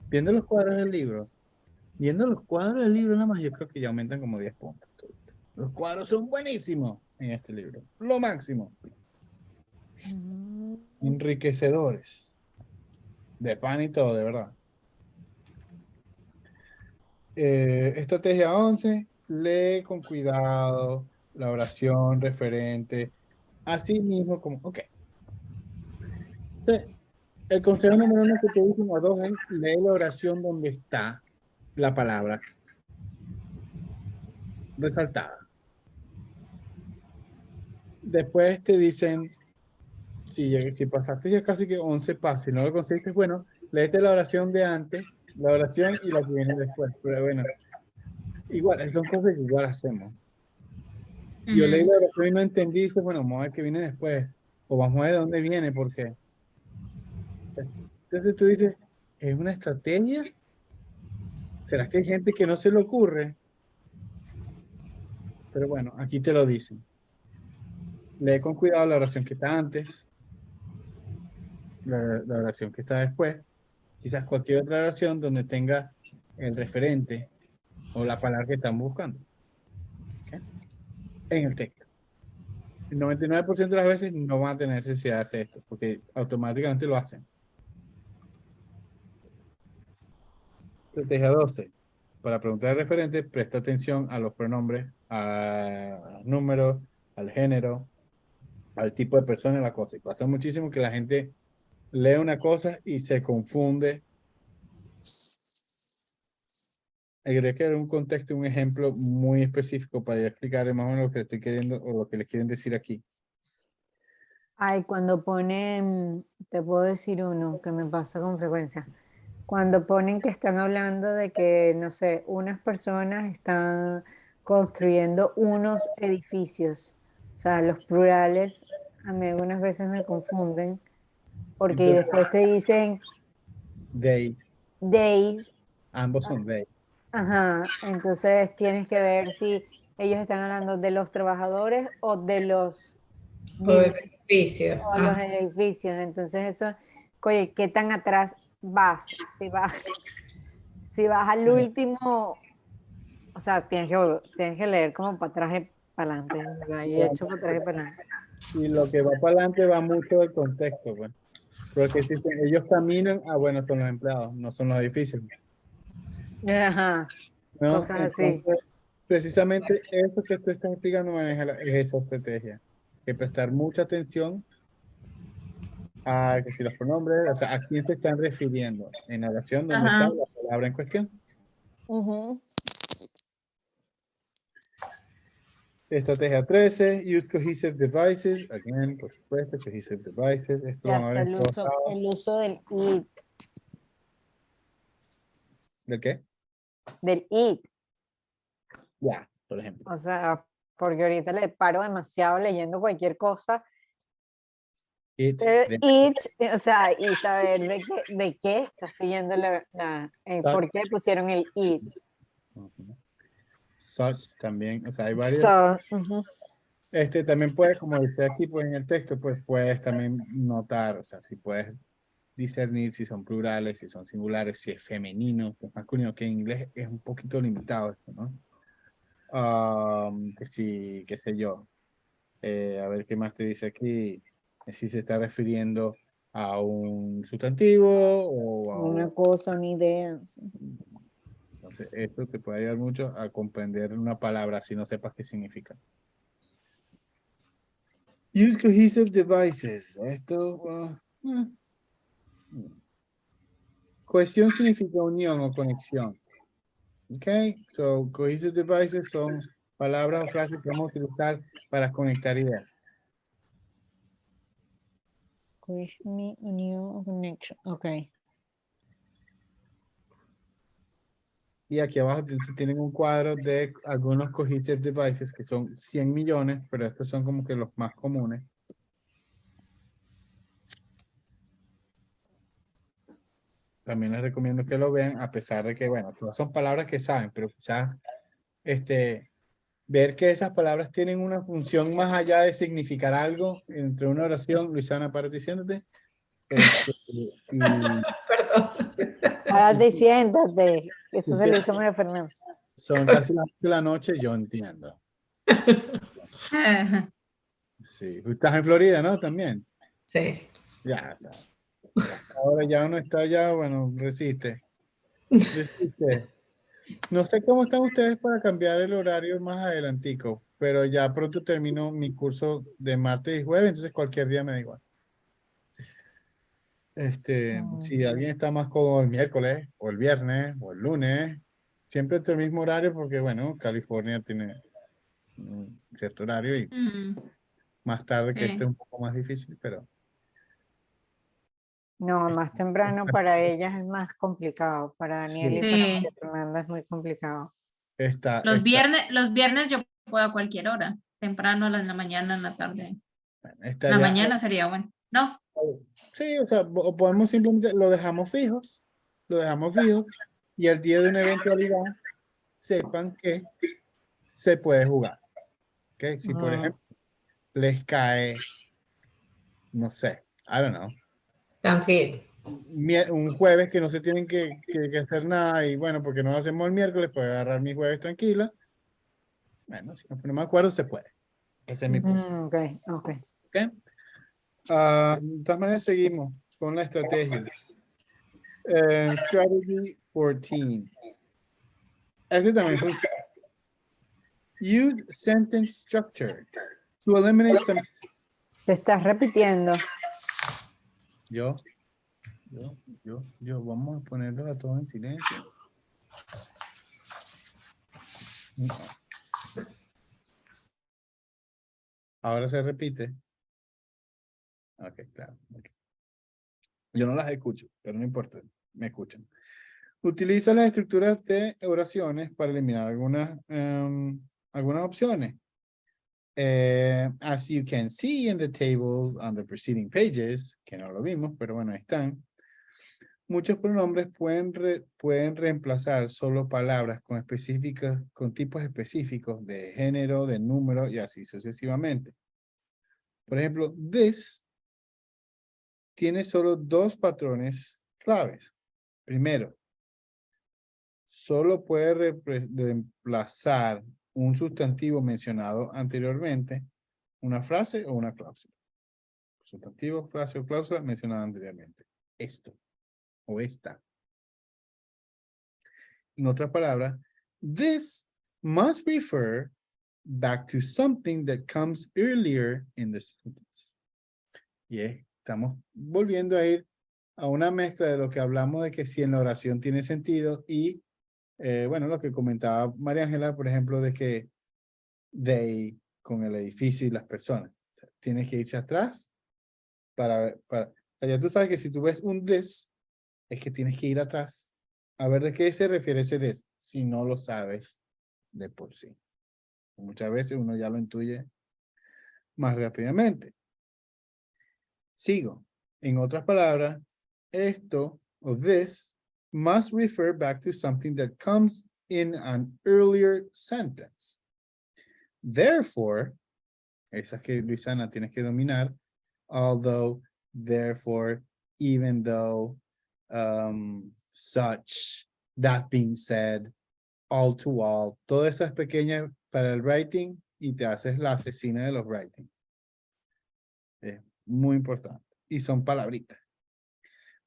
viendo los cuadros del libro, viendo los cuadros del libro nada más, yo creo que ya aumentan como 10 puntos. Los cuadros son buenísimos en este libro, lo máximo, enriquecedores, de pan y todo, de verdad. Estrategia 11, lee con cuidado la oración referente, así mismo como, ok. Sí, el consejo número 1 que te dicen a 2 es lee la oración donde está la palabra resaltada. Después te dicen, si pasaste ya casi que 11 pasos y no lo conseguiste, bueno, léete la oración de antes, la oración y la que viene después. Pero bueno, igual, son cosas que igual hacemos. Si yo leí Ujú. la oración y no entendí, dice, bueno, vamos a ver qué viene después. O vamos a ver de dónde viene, porque entonces tú dices, ¿es una estrategia ¿Será que hay gente que no se le ocurre? Pero bueno, aquí te lo dicen. Lee con cuidado la oración que está antes, la oración que está después, quizás cualquier otra oración donde tenga el referente o la palabra que estamos buscando. ¿Ok? En el texto. El 99% de las veces no van a tener necesidad de hacer esto, porque automáticamente lo hacen. Estrategia 12. Para preguntar al referente, presta atención a los pronombres, a los números, al género, al tipo de persona y la cosa. Y pasa muchísimo que la gente lee una cosa y se confunde. Habría que dar un contexto, un ejemplo muy específico para explicar más o menos lo que estoy queriendo o lo que les quieren decir aquí. Ay, cuando ponen, te puedo decir uno que me pasa con frecuencia. Cuando ponen que están hablando de que, no sé, unas personas están construyendo unos edificios. O sea, los plurales a mí algunas veces me confunden porque Entonces, después te dicen they, days. ambos son they. Ajá, entonces tienes que ver si ellos están hablando de los trabajadores o de los O de buildings, beneficio. o los edificios. Entonces eso, oye, ¿qué tan atrás vas? Si vas al último, o sea, tienes que leer como para atrás y para adelante, ¿verdad? Y hecho para atrás y para adelante. Y lo que va para adelante va mucho del contexto, pues. Porque si ellos caminan, bueno, son los empleados, no son los edificios, Ajá, ¿no? cosas así. Entonces, precisamente eso que tú estás explicando maneja es esa estrategia. Que prestar mucha atención a que si los pronombres, o sea, a quién se están refiriendo en la oración donde está Ajá. la palabra en cuestión. Ujú. Estrategia 13, use cohesive devices. Again, por supuesto, cohesive devices. Esto Y lo van a ver hasta en todos lados. el uso del it, ¿Del qué? del it. Ya, por ejemplo. O sea, porque ahorita le paro demasiado leyendo cualquier cosa. It, Pero them. it, o sea, y saber de qué está siguiendo Such. por qué pusieron el it. Ujú. Such también, o sea, hay varios. So, ujú. También puedes, como dice aquí, pues en el texto, pues puedes también notar, o sea, si puedes discernir si son plurales, si son singulares, si es femenino, si es masculino, que en inglés es un poquito limitado eso, ¿no? Que sí, qué sé yo. A ver qué más te dice aquí. Si se está refiriendo a un sustantivo o a Una cosa, una idea. Sí. Entonces, esto te puede ayudar mucho a comprender una palabra si no sepas qué significa. Use cohesive devices. Cohesión significa unión o conexión. Ok, so cohesive devices son palabras o frases que vamos a utilizar para conectar ideas. Union or connection. Ok. Y aquí abajo tienen un cuadro de algunos cohesive devices que son 100 millones, pero estos son como que los más comunes. También les recomiendo que lo vean, a pesar de que, bueno, todas son palabras que saben, pero quizás ver que esas palabras tienen una función más allá de significar algo entre una oración. Luisana, para diciéndote. Y Perdón. Ahora siéntate. Eso se lo hizo María Fernanda. son casi las 8 de la noche, yo entiendo. Ajá. Sí, tú estás en Florida, ¿no? También. Sí. Ya, o sea, ahora ya uno está ya, bueno, resiste. Resiste. No sé cómo están ustedes para cambiar el horario más adelantico, pero ya pronto termino mi curso de martes y jueves, entonces cualquier día me da igual. Si alguien está más cómodo el miércoles, o el viernes, o el lunes, siempre entre el mismo horario, porque bueno, California tiene un cierto horario y Mm, más tarde que sí. este es un poco más difícil, pero No, más temprano para ellas es más complicado. Para Daniel y sí, para Sí. María Fernanda es muy complicado. Los viernes yo puedo a cualquier hora. Temprano, en la mañana, en la tarde. En la estaría, mañana sería bueno. No. sí, o sea, o podemos simplemente lo dejamos fijos y el día de una eventualidad sepan que se puede jugar. ¿Ok? Si por ejemplo les cae, no sé, I don't know, Thanksgiving. un jueves que no se tienen que hacer nada y bueno, porque no hacemos el miércoles, puedo agarrar mi jueves tranquila. Bueno, si nos ponemos de acuerdo, se puede. Ese es mi punto. Ok. ¿Ok? De todas maneras, seguimos con la estrategia. Strategy 14. Este también funciona. Use sentence structure to eliminate some. Te estás repitiendo. Vamos a ponerlo a todos en silencio. Ahora se repite. Ok, claro. Okay. Yo no las escucho, pero no importa, me escuchan. Utiliza las estructuras de oraciones para eliminar algunas opciones. As you can see in the tables on the preceding pages, que no lo vimos, pero bueno, ahí están. Muchos pronombres pueden reemplazar solo palabras con tipos específicos de género, de número y así sucesivamente. Por ejemplo, this tiene solo dos patrones claves. Primero, solo puede reemplazar un sustantivo mencionado anteriormente, una frase o una cláusula. Sustantivo, frase o cláusula mencionada anteriormente. Esto o esta. En otras palabras, this must refer back to something that comes earlier in the sentence. Y estamos volviendo a ir a una mezcla de lo que hablamos de que si en la oración tiene sentido y, bueno, lo que comentaba María Ángela, por ejemplo, de que they con el edificio y las personas. O sea, tienes que irse atrás para ya tú sabes que si tú ves un this, es que tienes que ir atrás a ver de qué se refiere ese this, si no lo sabes de por sí. Muchas veces uno ya lo intuye más rápidamente. Sigo. En otras palabras, esto o this must refer back to something that comes in an earlier sentence. Therefore, esas que Luisana tienes que dominar, although, therefore, even though, such, that being said, all to all, todas esas pequeñas para el writing y te haces la asesina de los writing. Muy importante. Y son palabritas.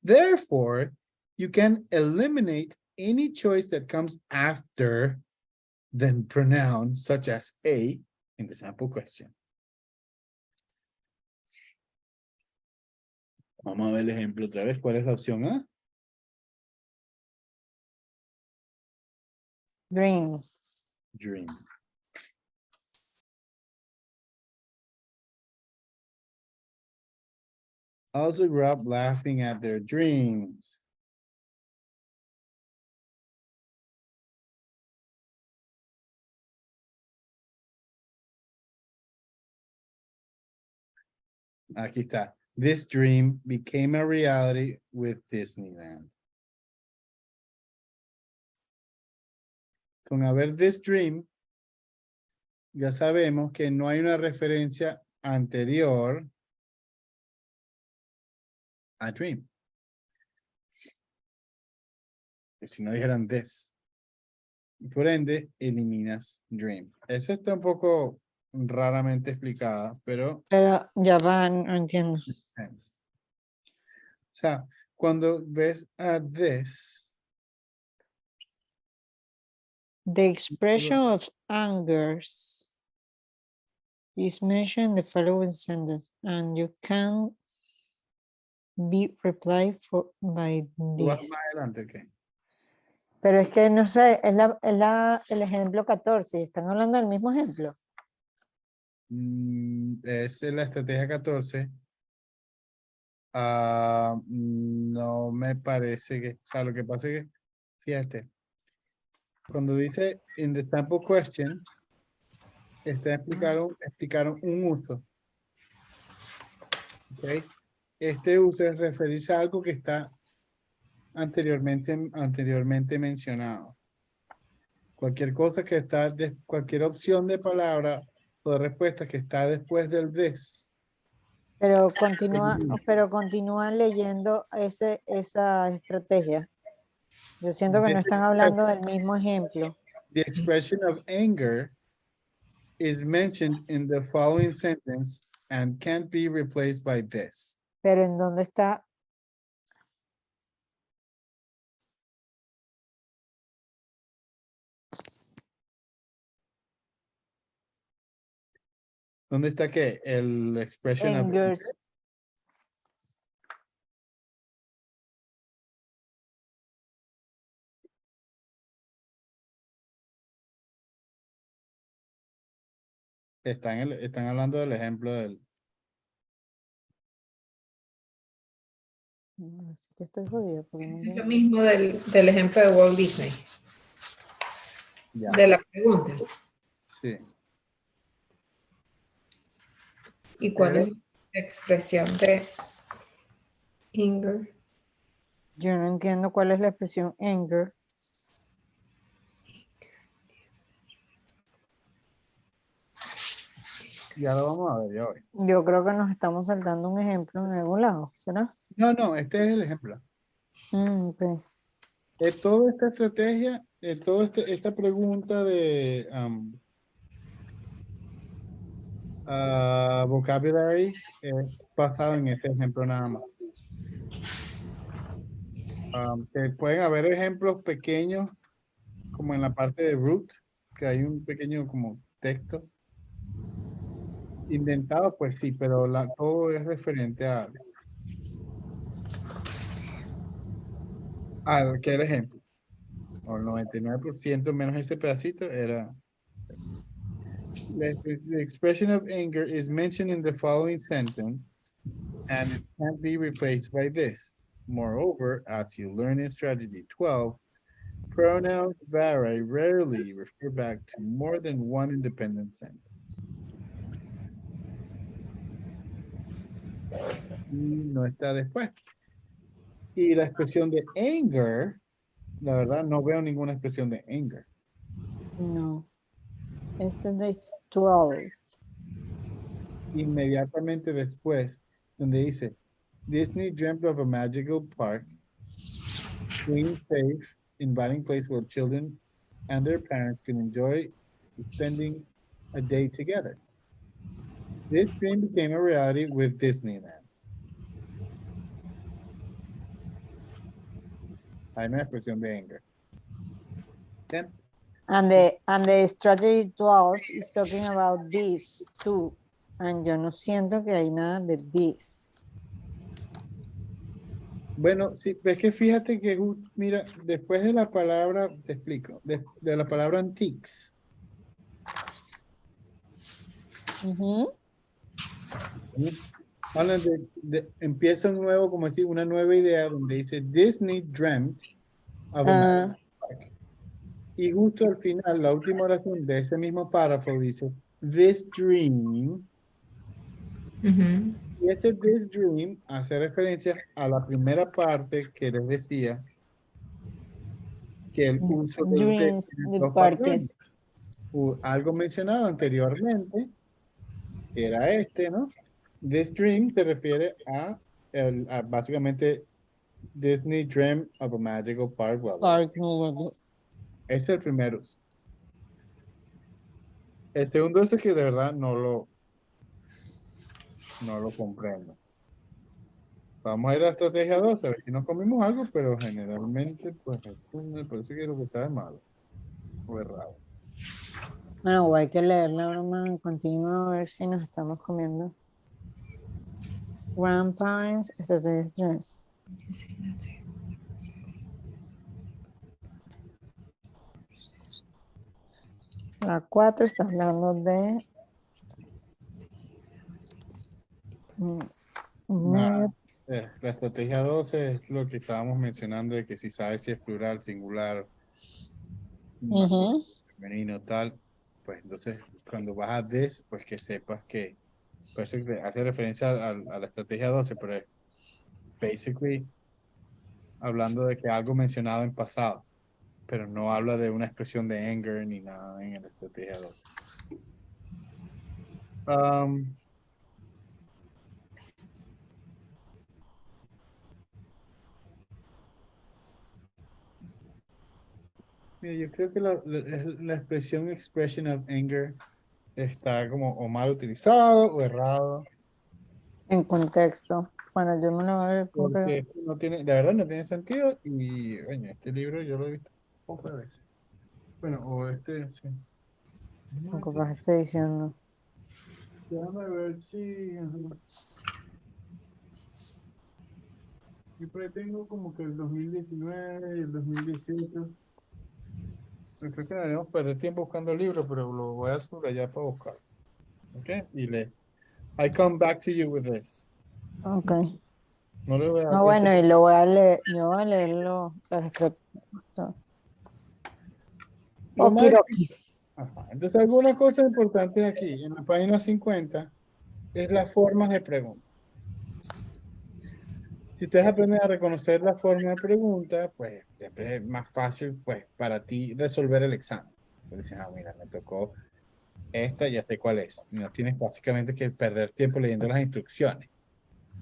Therefore, you can eliminate any choice that comes after the pronoun, such as a, in the sample question. Vamos a ver el ejemplo otra vez. ¿Cuál es la opción A? Dreams. Dream. Also grew up laughing at their dreams. Aquí está. This dream became a reality with Disneyland. Con haber this dream, ya sabemos que no hay una referencia anterior a dream. Que si no dijeran this. Por ende, eliminas dream. Eso está un poco raramente explicada, pero Pero ya van, no entiendo. sense. O sea, cuando ves a this, The expression of anger is mentioned in the following sentence, and you can be replied for by tú vas this. más adelante, ¿qué? Pero es que no sé, el ejemplo 14. ¿Están hablando del mismo ejemplo? Es la estrategia 14. No me parece que, o sea, lo que pasa es que, fíjate, cuando dice in the sample question, explicaron un uso. ¿Ok? Este uso es referirse a algo que está anteriormente mencionado. Cualquier cosa que está, cualquier opción de palabra o de respuesta que está después del this. Pero continúa leyendo esa estrategia. Yo siento que no están hablando del mismo ejemplo. The expression of anger is mentioned in the following sentence and can't be replaced by this. Pero ¿en dónde está? ¿Dónde está qué? El expression of Anger. están hablando del ejemplo del. Así que estoy jodida. Porque no Es veo. lo mismo del ejemplo de Walt Disney, Ya, de la pregunta. sí. ¿Y cuál es la expresión de anger? Yo no entiendo cuál es la expresión anger. Ya lo vamos a ver ya hoy. Yo creo que nos estamos saltando un ejemplo en algún lado, ¿será? No, este es el ejemplo. Ok. Toda esta estrategia, toda esta pregunta de vocabulary es basado en ese ejemplo nada más. Que pueden haber ejemplos pequeños, como en la parte de root, que hay un pequeño como texto indentado, pues sí, pero todo es referente al que era ejemplo. O el 99% menos ese pedacito era. The expression of anger is mentioned in the following sentence and it can't be replaced by this. Moreover, as you learn in strategy 12, pronouns vary, rarely refer back to more than one independent sentence. Y no está después. Y la expresión de anger, la verdad no veo ninguna expresión de anger. No. Este es de 12. Inmediatamente después, donde dice, Disney dreamt of a magical park, being safe, inviting place where children and their parents can enjoy spending a day together. This dream became a reality with Disneyland. Hay una expresión de anger. Then, And the strategy 12 is talking about this too. And yo no siento que hay nada de this. bueno, sí, ves que fíjate que, mira, después de la palabra, te explico, de la palabra antiques, Ujú. hablan empieza un nuevo, como decir, una nueva idea donde dice Disney dreamt of a magical park. Y justo al final, la última oración de ese mismo párrafo dice, this dream, Ujú. y ese this dream hace referencia a la primera parte que les decía, que el uso del this Dreams en de dos parques. patrones. Algo mencionado anteriormente, que era ¿no? This dream se refiere a básicamente Disney dreamt of a magical park. Park. Ese es el primer uso. El segundo es que de verdad no lo comprendo. Vamos a ir a la estrategia 2, a ver si nos comimos algo, pero generalmente, pues, eso me parece que lo que está es malo. O es raro. Bueno, hay que leer la broma en continuo a ver si nos estamos comiendo. Grandparents, estrategia 3. La 4 está hablando de Nada. La estrategia 12 es lo que estábamos mencionando de que si sabes si es plural, singular, masculino, femenino, tal, pues entonces cuando vas a this, pues que sepas que, por eso que hace referencia a la estrategia 12, pero basically hablando de que algo mencionado en pasado, pero no habla de una expresión de anger ni nada en la estrategia 2. Mira, yo creo que la expresión expression of anger está como o mal utilizado o errado, En contexto. Bueno, yo me lo voy a ver como que porque no tiene, de verdad no tiene sentido. Y bueno, este libro yo lo he visto pocas veces. Bueno, o este, sí. capaz está diciendo. Déjame ver si. Ajá. Yo por ahí tengo como que el 2019 y el 2018. Creo que debemos perder tiempo buscando el libro, pero lo voy a subrayar para buscar. ¿Ok? Y I come back to you with this. Ok. No le voy a dar No, bueno, ese- y lo voy a leer, yo voy a leerlo, las descripciones. Lo más Okidoki. Ajá. Entonces, algunas cosas importantes aquí, en la página 50, es las formas de pregunta. Si ustedes aprenden a reconocer la forma de pregunta, pues siempre es más fácil, pues, para ti resolver el examen. Entonces, dices, mira, me tocó esta, ya sé cuál es. No tienes básicamente que perder tiempo leyendo las instrucciones.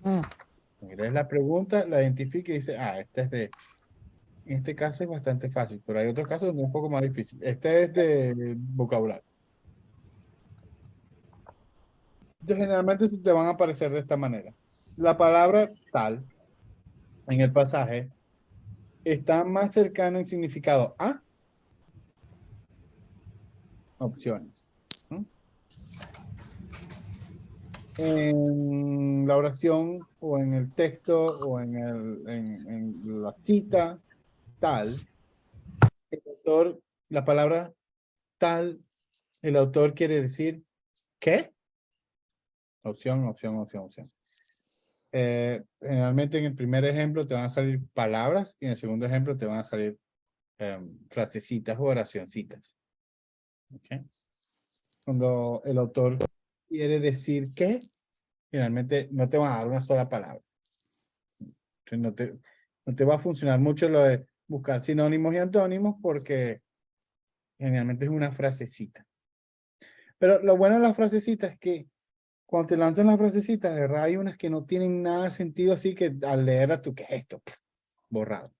Mm, Mira, la pregunta, la identifica y dice, esta es de, en este caso es bastante fácil, pero hay otros casos donde es un poco más difícil. Este es de vocabulario. Entonces, generalmente se te van a aparecer de esta manera. La palabra tal en el pasaje está más cercano en significado a opciones. ¿Mm? En la oración o en el texto o en la cita tal, el autor, la palabra tal, el autor quiere decir ¿qué? Opción, opción, opción, opción. Generalmente en el primer ejemplo te van a salir palabras y en el segundo ejemplo te van a salir frasecitas o oracioncitas. ¿Okay? Cuando el autor quiere decir que, generalmente no te van a dar una sola palabra. Entonces no te va a funcionar mucho lo de buscar sinónimos y antónimos porque generalmente es una frasecita. Pero lo bueno de la frasecita es que cuando te lanzan las frasecitas, de verdad hay unas que no tienen nada de sentido, así que al leerla tú, ¿qué es esto? Borrado.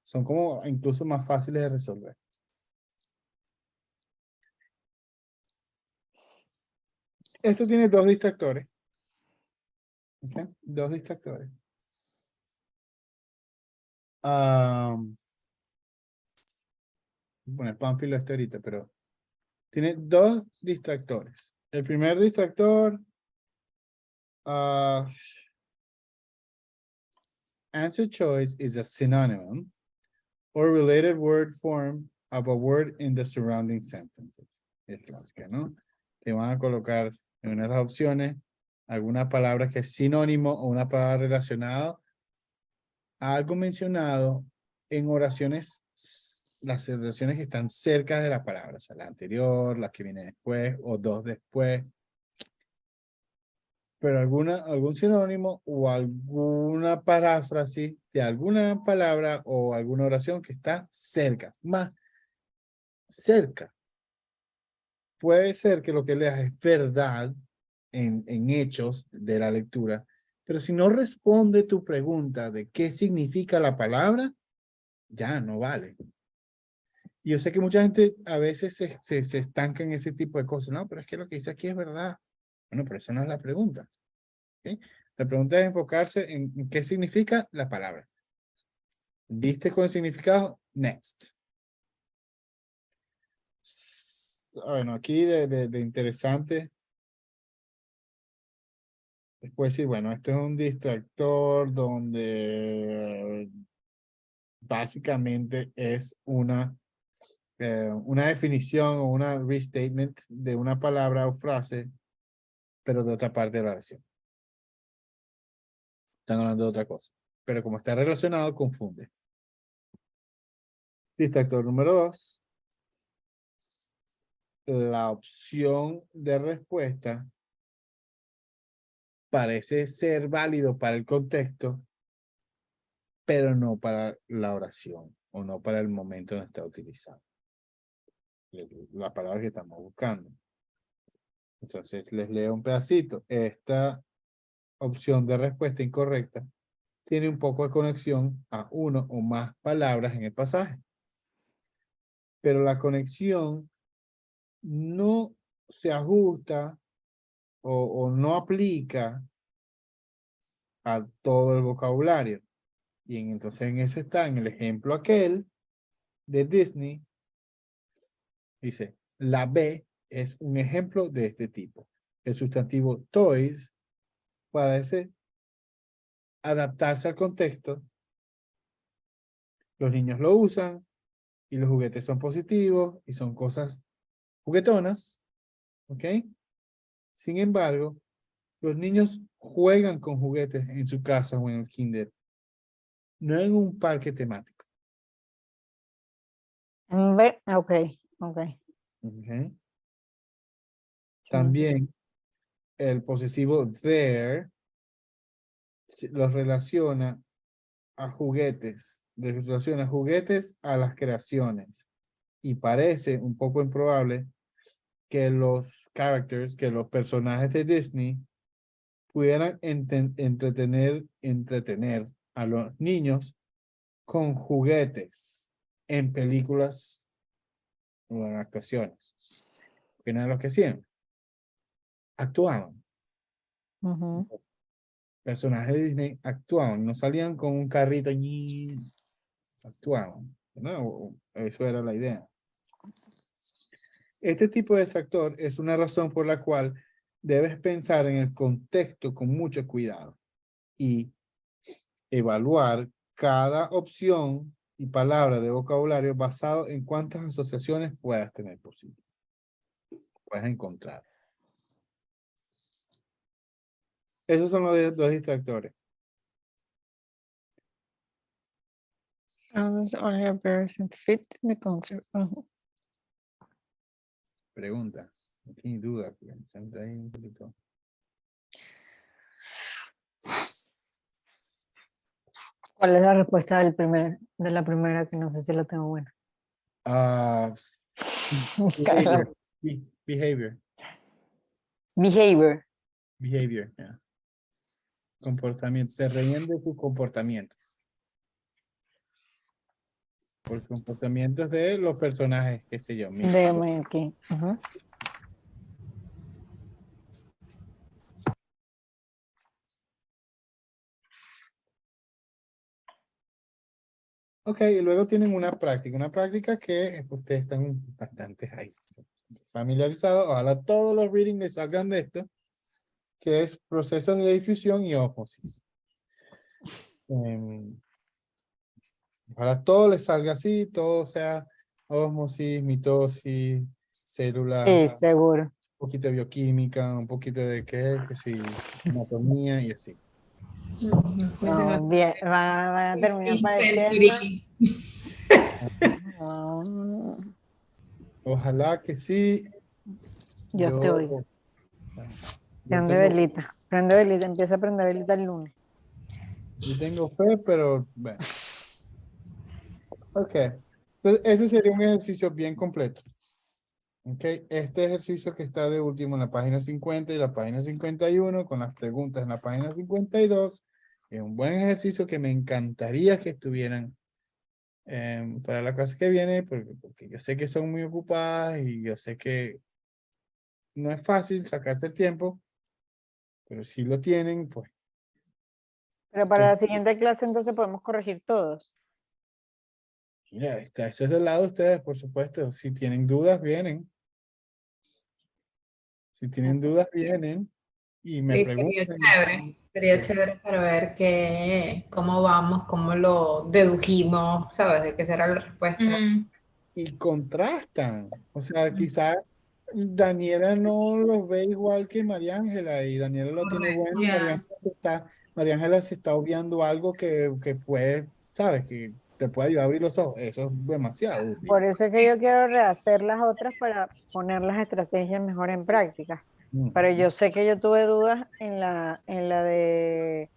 Son como incluso más fáciles de resolver. Esto tiene dos distractores. ¿Okay? Dos distractores. Bueno, el pánfilo este ahorita, pero tiene dos distractores. El primer distractor, answer choice is a synonym or related word form of a word in the surrounding sentences. Es clásica, ¿no? Te van a colocar en una de las opciones alguna palabra que es sinónimo o una palabra relacionada a algo mencionado en oraciones, las oraciones que están cerca de la palabra, o sea, la anterior, la que viene después o dos después. Pero algún sinónimo o alguna paráfrasis de alguna palabra o alguna oración que está cerca, más cerca. Puede ser que lo que leas es verdad en hechos de la lectura, pero si no responde tu pregunta de qué significa la palabra, ya no vale. Y yo sé que mucha gente a veces se estanca en ese tipo de cosas, ¿no? Pero es que lo que dice aquí es verdad. Bueno, pero esa no es la pregunta. ¿Okay? La pregunta es enfocarse en qué significa la palabra. ¿Viste con el significado? Next. Bueno, aquí de interesante. Después sí, bueno, esto es un distractor donde básicamente es una definición o una restatement de una palabra o frase, pero de otra parte de la oración. Están hablando de otra cosa. Pero como está relacionado, confunde. Distractor número 2. La opción de respuesta parece ser válido para el contexto, pero no para la oración o no para el momento en que está utilizado. La palabra que estamos buscando. Entonces les leo un pedacito. Esta opción de respuesta incorrecta tiene un poco de conexión a uno o más palabras en el pasaje. Pero la conexión no se ajusta o no aplica a todo el vocabulario. Y entonces en eso está, en el ejemplo aquel de Disney, dice, la B es un ejemplo de este tipo. El sustantivo toys parece adaptarse al contexto. Los niños lo usan y los juguetes son positivos y son cosas juguetonas. ¿Ok? Sin embargo, los niños juegan con juguetes en su casa o en el kinder, no en un parque temático. Ok, ok. ¿Ok? También el posesivo there los relaciona a juguetes, relaciona juguetes a las creaciones. Y parece un poco improbable que los characters, que los personajes de Disney pudieran entretener a los niños con juguetes en películas o en actuaciones. Que no es lo que hacían. Actuaban. Ujú. Personajes de Disney actuaban, no salían con un carrito y actuaban. ¿No? Eso era la idea. Este tipo de extractor es una razón por la cual debes pensar en el contexto con mucho cuidado y evaluar cada opción y palabra de vocabulario basado en cuántas asociaciones puedas tener posible. Puedes encontrar. Esos son los dos distractores. Sounds only a person fit in the concept. Ujú. Preguntas. No tienes duda. Siempre hay un poquito. ¿Cuál es la respuesta de la primera que no sé si la tengo buena? Behavior. Behavior. Behavior. Behavior. Yeah. Comportamiento. Se reían de sus comportamientos. Por comportamientos de los personajes, qué sé yo. Déjame aquí. Ujú. Ok, y luego tienen una práctica que ustedes están bastante ahí familiarizados. Ojalá todos los readings les salgan de esto, que es procesos de difusión y ósmosis. Ojalá todo les salga así, todo sea ósmosis, mitosis, células, Sí, un seguro. poquito de bioquímica, un poquito de qué, que sí, anatomía y así. No, bien, va a terminar pareciendo. Century. Ah, Ojalá que sí. Dios te oiga. Bueno, Prende velita. Prende velita. Empieza a prender velita el lunes. yo tengo fe, pero bueno. Ok. Entonces, ese sería un ejercicio bien completo. Ok. Este ejercicio que está de último en la página 50 y la página 51, con las preguntas en la página 52, es un buen ejercicio que me encantaría que estuvieran para la clase que viene, porque yo sé que son muy ocupadas y yo sé que no es fácil sacarse el tiempo, pero si lo tienen, pues. Pero para la Entonces, siguiente clase entonces podemos corregir todos. mira, está, eso es del lado de ustedes, por supuesto. Si tienen dudas, vienen. Si tienen dudas, vienen y me Sí, preguntan. sería chévere para ver cómo vamos, cómo lo dedujimos, ¿sabes? De qué será la respuesta. Y contrastan. O sea, quizás Daniela no lo ve igual que María Ángela y Daniela lo tiene Correcto. bueno y María Ángela se está obviando algo que puede, ¿sabes? Que te puede ayudar a abrir los ojos. Eso es demasiado útil. Por eso es que yo quiero rehacer las otras para poner las estrategias mejor en práctica. Pero yo sé que yo tuve dudas en la de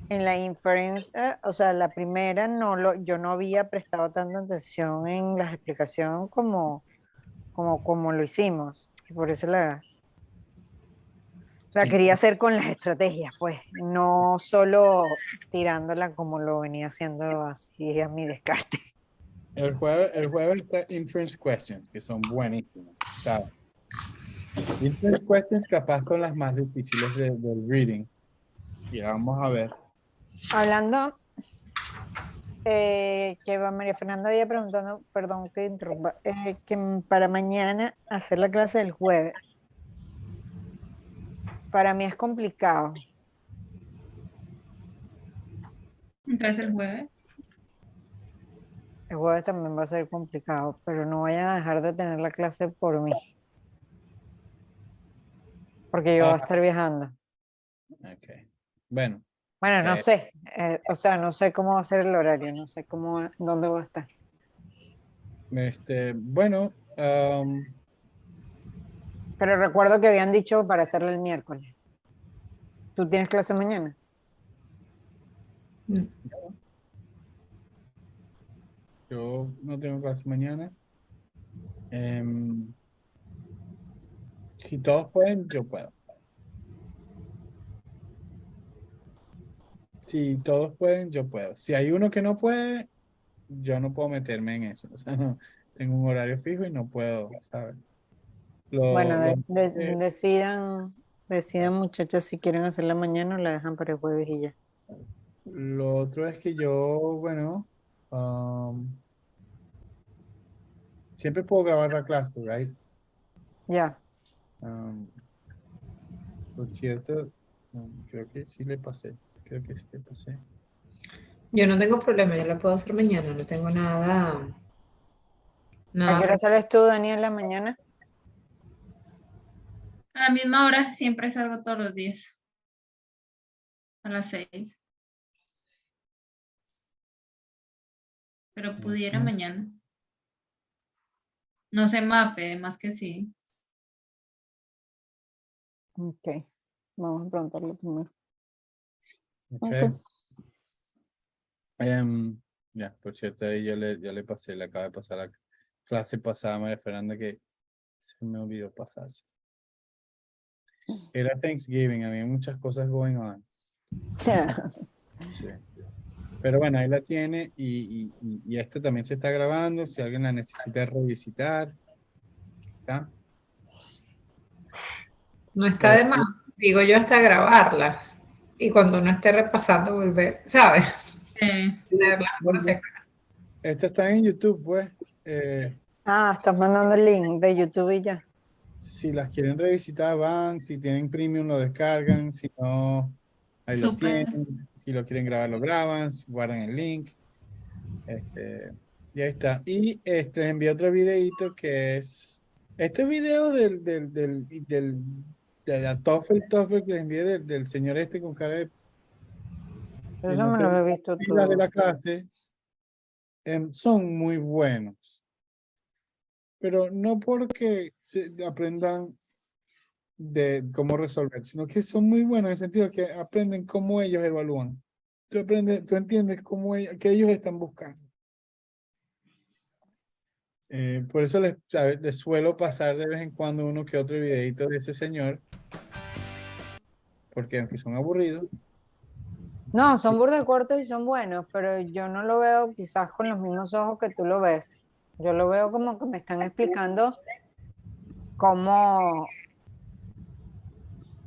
En la inference, o sea, la primera yo no había prestado tanta atención en la explicación como lo hicimos. Y por eso la Sí. quería hacer con las estrategias, pues, no solo tirándola como lo venía haciendo así a mi descarte. El jueves está Inference Questions, que son buenísimas. O sea, Inference Questions capaz son las más difíciles del reading. Y vamos a ver. Hablando, que María Fernanda había preguntado, perdón que interrumpa, que para mañana hacer la clase del jueves. Para mí es complicado. Entonces el jueves. El jueves también va a ser complicado, pero no vayan a dejar de tener la clase por mí, porque yo voy a Ah, estar viajando. ok. Bueno, Bueno, no eh, sé, o sea, no sé cómo va a ser el horario, no sé dónde voy a estar. bueno, Pero recuerdo que habían dicho para hacerlo el miércoles. ¿Tú tienes clase mañana? Mm. yo no tengo clase mañana. Em, si todos pueden, yo puedo. Si todos pueden, yo puedo. Si hay uno que no puede, yo no puedo meterme en eso. O sea, no, tengo un horario fijo y no puedo, ¿sabes? Bueno, Lo, decidan muchachos si quieren hacerla mañana o la dejan para el jueves y ya. lo otro es que yo, bueno, siempre puedo grabar la clase, ¿right? Ya. Um, por cierto, creo que sí le pasé. Creo que sí le pasé. Yo no tengo problema, yo la puedo hacer mañana, no tengo nada, ¿A qué hora nada. sales tú, Daniel, la mañana? A la misma hora siempre salgo todos los días. A las 6. Pero pudiera Ujú. mañana. No sé, Mafe, más que sí. Ok, vamos a preguntarle primero. Ok. Ok. Ya, por cierto, ahí ya le pasé, le acabo de pasar la clase pasada a María Fernanda que se me olvidó pasarse. Era Thanksgiving, había muchas cosas going on. Sí. Pero bueno, ahí la tiene y esta también se está grabando. Si alguien la necesita revisitar, ¿está? No está de más, Sí. digo yo hasta grabarlas. Y cuando uno esté repasando, volver, ¿sabes? Tenerlas por si Bueno, acaso. esta está en YouTube, pues. Estás mandando el link de YouTube y ya. Si las quieren revisitar, van. Si tienen premium, lo descargan. Si no, ahí lo Súper. tienen. Si lo quieren grabar, lo graban. Guardan el link. Y ahí está. Y envié otro videito que es este video de la TOEFL que les envié del señor este con cara de que Eso no me se lo ve he visto las de todo. la clase. Son muy buenos, pero no porque aprendan de cómo resolver, sino que son muy buenos en el sentido que aprenden cómo ellos evalúan. Tú entiendes cómo que ellos están buscando. Por eso les suelo pasar de vez en cuando uno que otro videito de ese señor, porque aunque son aburridos, No, son burda cortos y son buenos, pero yo no lo veo quizás con los mismos ojos que tú lo ves. Yo lo veo como que me están explicando cómo,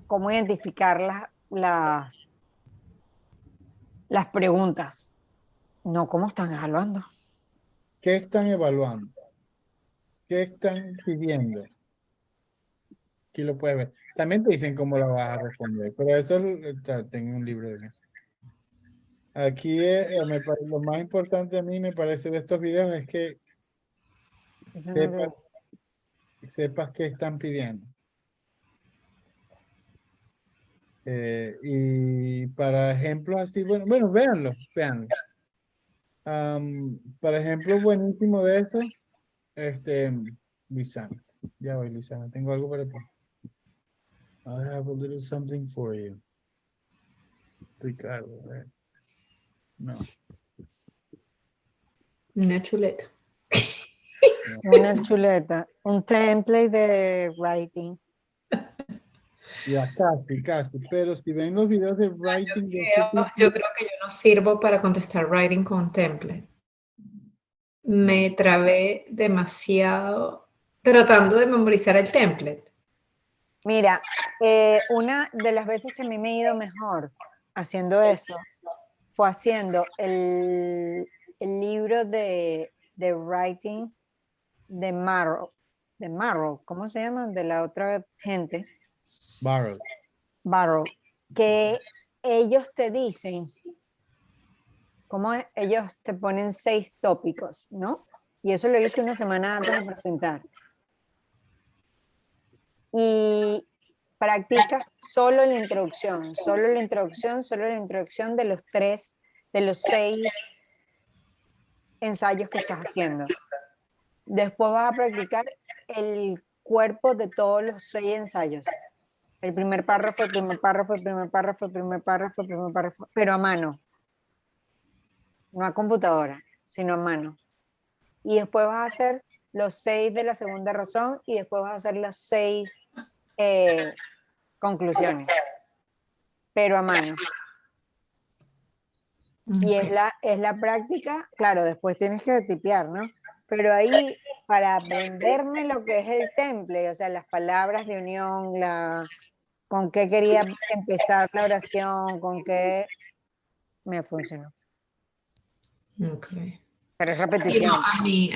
cómo identificar las preguntas, no cómo están evaluando. ¿qué están evaluando? ¿Qué están pidiendo? Aquí lo puedes ver. También te dicen cómo la vas a responder, pero eso tengo un libro de eso. Aquí lo más importante a mí me parece de estos videos es que Eso no sepas, lo- sepas qué están pidiendo. Y para ejemplos así, bueno, véanlo. Para ejemplo, buenísimo de eso, Luisana. Ya voy, Luisana, tengo algo para ti. I have a little something for you. Ricardo. No. Una chuleta. Una chuleta, un template de writing. Ya casi, pero si ven los videos de writing de este tipo, Yo creo que yo no sirvo para contestar writing con template. Me trabé demasiado tratando de memorizar el template. Mira, una de las veces que a mí me he ido mejor haciendo eso fue haciendo el libro de writing de Marrow, ¿cómo se llama? De la otra gente, Barrows. Barrow, que ellos te dicen, ¿cómo es? Ellos te ponen 6 tópicos, ¿no? Y eso lo hice una semana antes de presentar. Y practicas solo la introducción, solo la introducción de los 6 ensayos que estás haciendo. Después vas a practicar el cuerpo de todos los 6 ensayos. El primer párrafo, el primer párrafo, el primer párrafo, el primer párrafo, el primer párrafo, pero a mano. No a computadora, sino a mano. Y después vas a hacer los 6 de la segunda razón y después vas a hacer los 6 conclusiones, pero a mano. Y es la práctica, claro, después tienes que tipear, ¿no? Pero ahí, para aprenderme lo que es el template, o sea, las palabras de unión, con qué quería empezar la oración, con qué me funcionó. Okay. Pero es Sí, repetición. no,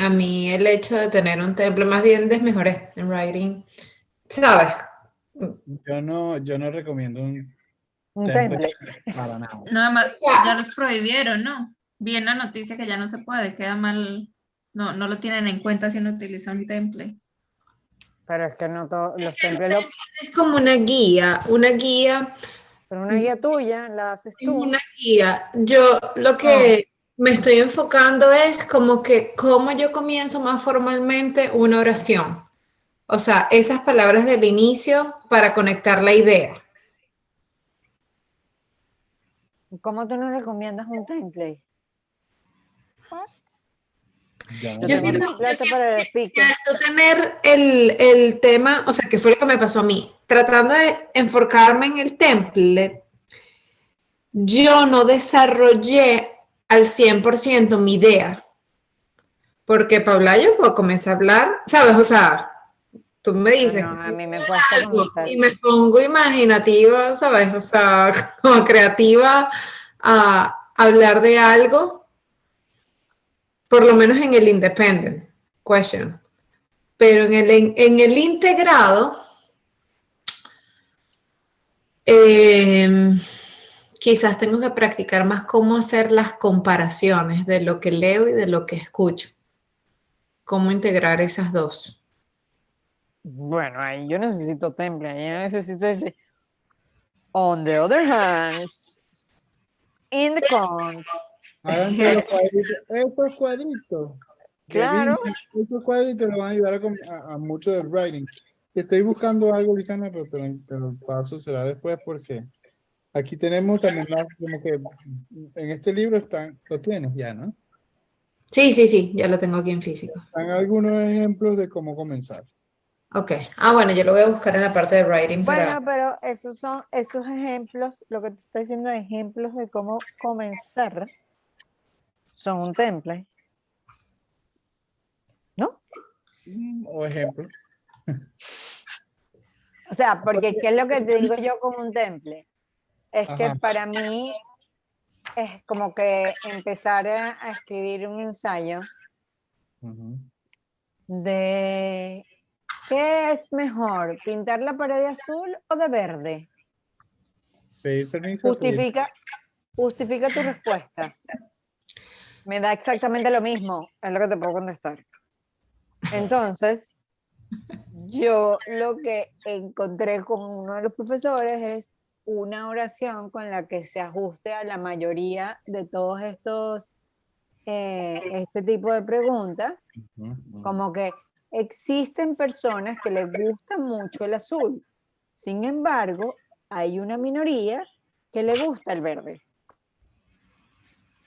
a mí el hecho de tener un template más bien desmejoré en writing, ¿sabes? Yo no recomiendo un Un template template. para nada. Nada más, ya los prohibieron, ¿no? Vi en la noticia que ya no se puede, queda mal, no lo tienen en cuenta si uno utiliza un template. Pero es que no todos los templates, Es como una guía, pero una guía tuya la haces es tú. una guía. Yo lo que me estoy enfocando es como que cómo yo comienzo más formalmente una oración. O sea, esas palabras del inicio para conectar la idea. ¿Cómo tú nos recomiendas un template? Ya Yo Yo tengo siento, template para el speaker. tú tener el tema, o sea, que fue lo que me pasó a mí, tratando de enfocarme en el template, yo no desarrollé al 100% mi idea, porque Paula, yo puedo comenzar a hablar, ¿sabes? O sea, tú me dices No, a mí me cuesta comenzar. y me pongo imaginativa, ¿sabes? O sea, como creativa a hablar de algo, por lo menos en el independent question. Pero en el integrado, quizás tengo que practicar más cómo hacer las comparaciones de lo que leo y de lo que escucho. Cómo integrar esas dos. Bueno, ahí yo necesito template, yo necesito ese. On the other hand, in the count. Háganse los cuadritos. Estos cuadritos. Claro. Estos cuadritos le van a ayudar a mucho del writing. Estoy buscando algo, Luciana, pero el paso será después porque aquí tenemos también como que en este libro lo tienes ya, ¿no? Sí, ya lo tengo aquí en físico. Están algunos ejemplos de cómo comenzar. Ok. Bueno, yo lo voy a buscar en la parte de writing para... Bueno, pero esos son esos ejemplos, lo que te estoy diciendo, ejemplos de cómo comenzar, son un template. ¿No? O ejemplo. O sea, porque ¿qué es lo que te digo yo con un template? Es que Ajá. para mí es como que empezar a escribir un ensayo Ujú. de ¿qué es mejor? ¿Pintar la pared de azul o de verde? Pedir permiso. Justifica tu respuesta. Me da exactamente lo mismo, es lo que te puedo contestar. Entonces, yo lo que encontré con uno de los profesores es una oración con la que se ajuste a la mayoría de todos estos, este tipo de preguntas, como que existen personas que les gusta mucho el azul. Sin embargo, hay una minoría que le gusta el verde.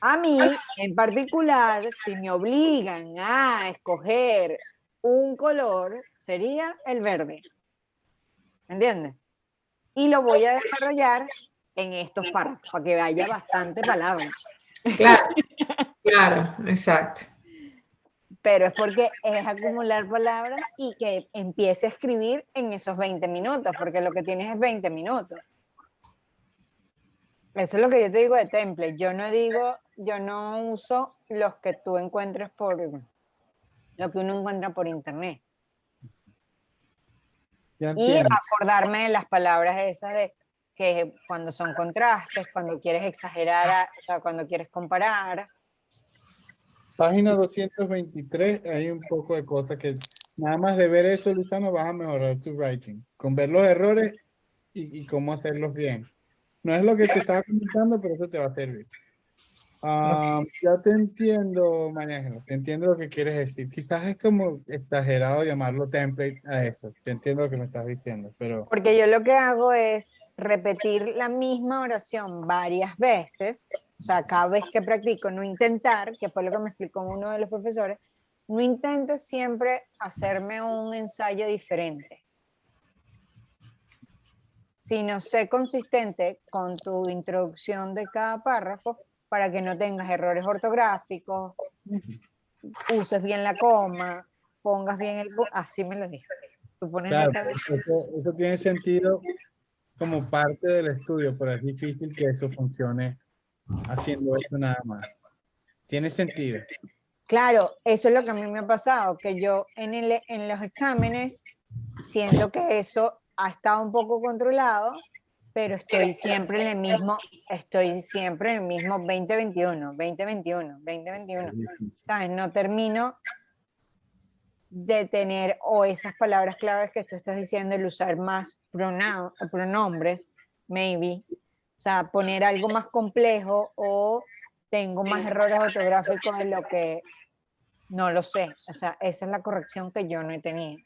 A mí, en particular, si me obligan a escoger un color, sería el verde. ¿Entiendes? Y lo voy a desarrollar en estos párrafos, para que haya bastante palabra. Claro, claro, exacto. Pero es porque es acumular palabras y que empiece a escribir en esos 20 minutos, porque lo que tienes es 20 minutos. Eso es lo que yo te digo de template. Yo no uso los que tú encuentres lo que uno encuentra por internet. Ya Y entiendo. acordarme de las palabras esas de que cuando son contrastes, cuando quieres exagerar, o sea, cuando quieres comparar. Página 223, hay un poco de cosas que nada más de ver eso, Luzano, vas a mejorar tu writing. Con ver los errores y cómo hacerlos bien. No es lo que te estaba comentando, pero eso te va a servir. Ya te entiendo, María Ángela, te entiendo lo que quieres decir. Quizás es como exagerado llamarlo template a eso. Te entiendo lo que me estás diciendo, pero Porque yo lo que hago es repetir la misma oración varias veces, o sea, cada vez que practico, no intentar, que fue lo que me explicó uno de los profesores, no intentes siempre hacerme un ensayo diferente, sino sé consistente con tu introducción de cada párrafo para que no tengas errores ortográficos, uses bien la coma, pongas bien así me lo dijo. Tú pones claro, la cabeza. eso tiene sentido como parte del estudio, pero es difícil que eso funcione haciendo eso nada más. Tiene sentido. Claro, eso es lo que a mí me ha pasado, que yo en los exámenes siento que eso ha estado un poco controlado, pero estoy siempre en el mismo 2021, 2021, 2021. ¿Sabes? No termino de tener o esas palabras claves que tú estás diciendo, el usar más pronombres, maybe, o sea, poner algo más complejo o tengo más errores ortográficos de lo que no lo sé. O sea, esa es la corrección que yo no he tenido.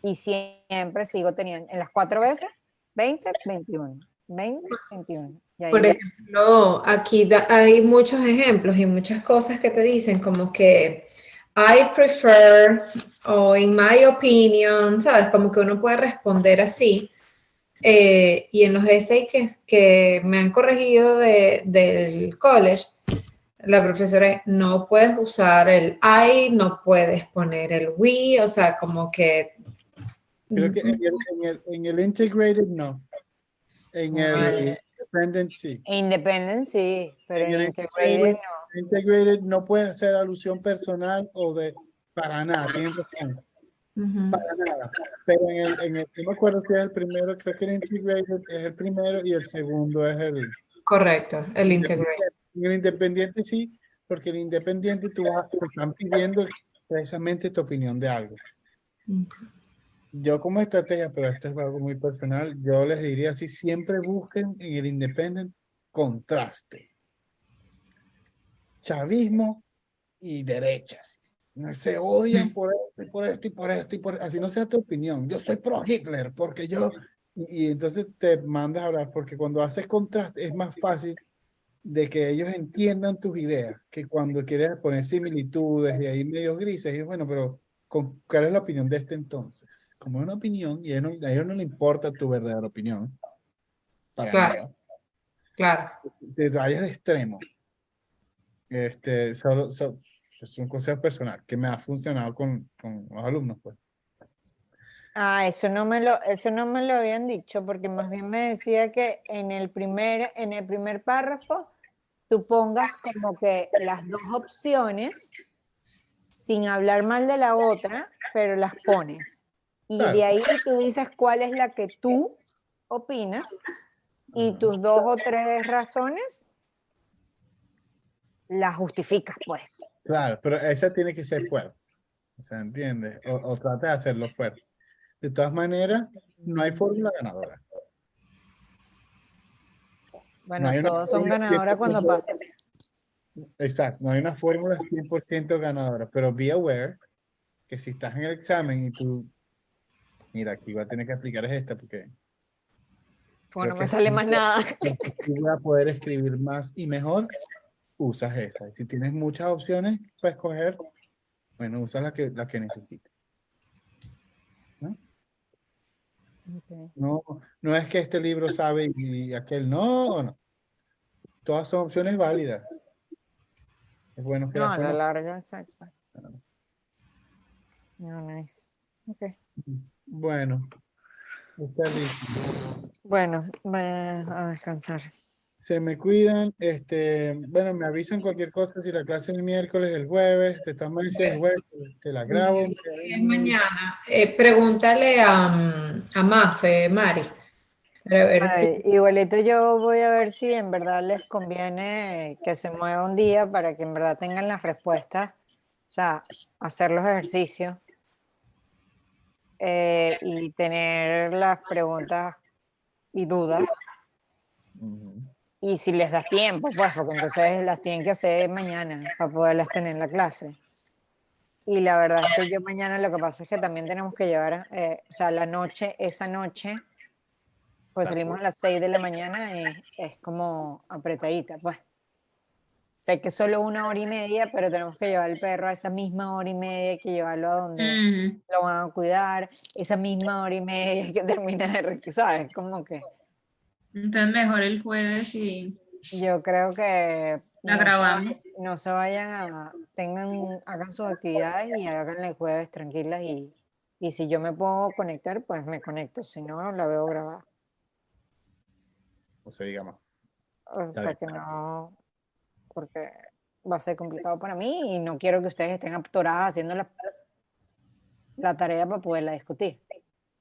Y siempre sigo teniendo, en las 4 veces, 20, 21, 20, 21. Y ahí Por ejemplo, aquí hay muchos ejemplos y muchas cosas que te dicen como que I prefer o in my opinion, ¿sabes? Como que uno puede responder así. Y en los essays que me han corregido del college, la profesora es, no puedes usar el I, no puedes poner el we, o sea, como que... Creo que en el integrated no. En el independent sí. Independent sí, pero En en el integrated no. integrated no puede hacer alusión personal o de para nada, tienes razón, para nada. Pero no me acuerdo si es el primero, creo que el integrated es el primero y el segundo es el Correcto, el integrate. En el independiente sí, porque el independiente te están pidiendo precisamente tu opinión de algo. Yo como estrategia, pero esto es algo muy personal, yo les diría así, siempre busquen en el independent contraste. Chavismo y derechas. Se odian por esto y por esto y por esto y por esto. Así no sea tu opinión. Yo soy pro Hitler porque yo... Y entonces te mandas a hablar porque cuando haces contraste es más fácil de que ellos entiendan tus ideas que cuando quieres poner similitudes y ahí medios grises. Y bueno, pero ¿cuál es la opinión de este entonces? Como es una opinión y a ellos no le importa tu verdadera opinión. Para nada. Claro. Te vayas de extremo. Es un consejo personal que me ha funcionado con los alumnos, pues. Eso no me lo habían dicho, porque más bien me decía que en el primer párrafo tú pongas como que las dos opciones sin hablar mal de la otra, pero las pones. Y Claro. de ahí tú dices cuál es la que tú opinas y tus 2 o 3 razones las justificas, pues. Claro, pero esa tiene que ser fuerte. O sea, ¿entiendes? O trata de hacerlo fuerte. De todas maneras, no hay fórmula ganadora. Bueno, No hay una todos son fórmula ganadoras cuando 100%. pasan. Exacto, no hay una fórmula 100% ganadora, pero be aware que si estás en el examen y tú, mira, aquí voy a tener que aplicar esta porque Como no Creo me que sale más nada. si voy a poder escribir más y mejor, usas esa. Y si tienes muchas opciones para escoger, bueno, usa la que necesites. ¿No? Ok. No, no es que este libro sabe y aquel no, no. Todas son opciones válidas. Es bueno que No, las a la conozcas. larga, exacto. No, nice. Ok. Bueno, está listo. Bueno, a descansar. Se me cuidan, bueno, me avisan cualquier cosa si la clase es el miércoles, el jueves, de todas maneras si es el jueves, te la grabo. Es mañana. Pregúntale a Mafe, Mari, para ver si... Ay, igualito yo voy a ver si en verdad les conviene que se mueva un día para que en verdad tengan las respuestas, o sea, hacer los ejercicios y tener las preguntas y dudas. Ujú. Y si les das tiempo, pues, porque entonces las tienen que hacer mañana para poderlas tener en la clase. Y la verdad es que yo mañana lo que pasa es que también tenemos que llevar, o sea, esa noche, pues salimos a las 6 de la mañana y es como apretadita, pues. Sé que es solo 1 hora y media, pero tenemos que llevar el perro a esa misma hora y media, hay que llevarlo a donde Mm, lo van a cuidar, esa misma hora y media hay que terminar ¿sabes? Como que entonces mejor el jueves y yo creo que la grabamos. no se vayan hagan sus actividades y háganla el jueves tranquilas y si yo me puedo conectar, pues me conecto, si no, la veo grabada. O se diga más. O Está sea bien. que no, porque va a ser complicado para mí y no quiero que ustedes estén atoradas haciendo la tarea para poderla discutir.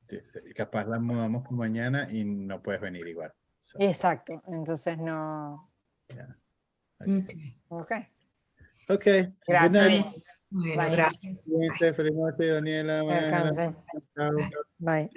Sí, sí, capaz la mudamos por mañana y no puedes venir igual. So, Exacto, entonces no. yeah. Ok. Ok, Ok, good Está gracias. night. bien. Bueno, Bye. gracias. Cuídense, feliz noche, Daniela, María Ángela. Descansen. Chao. Bye.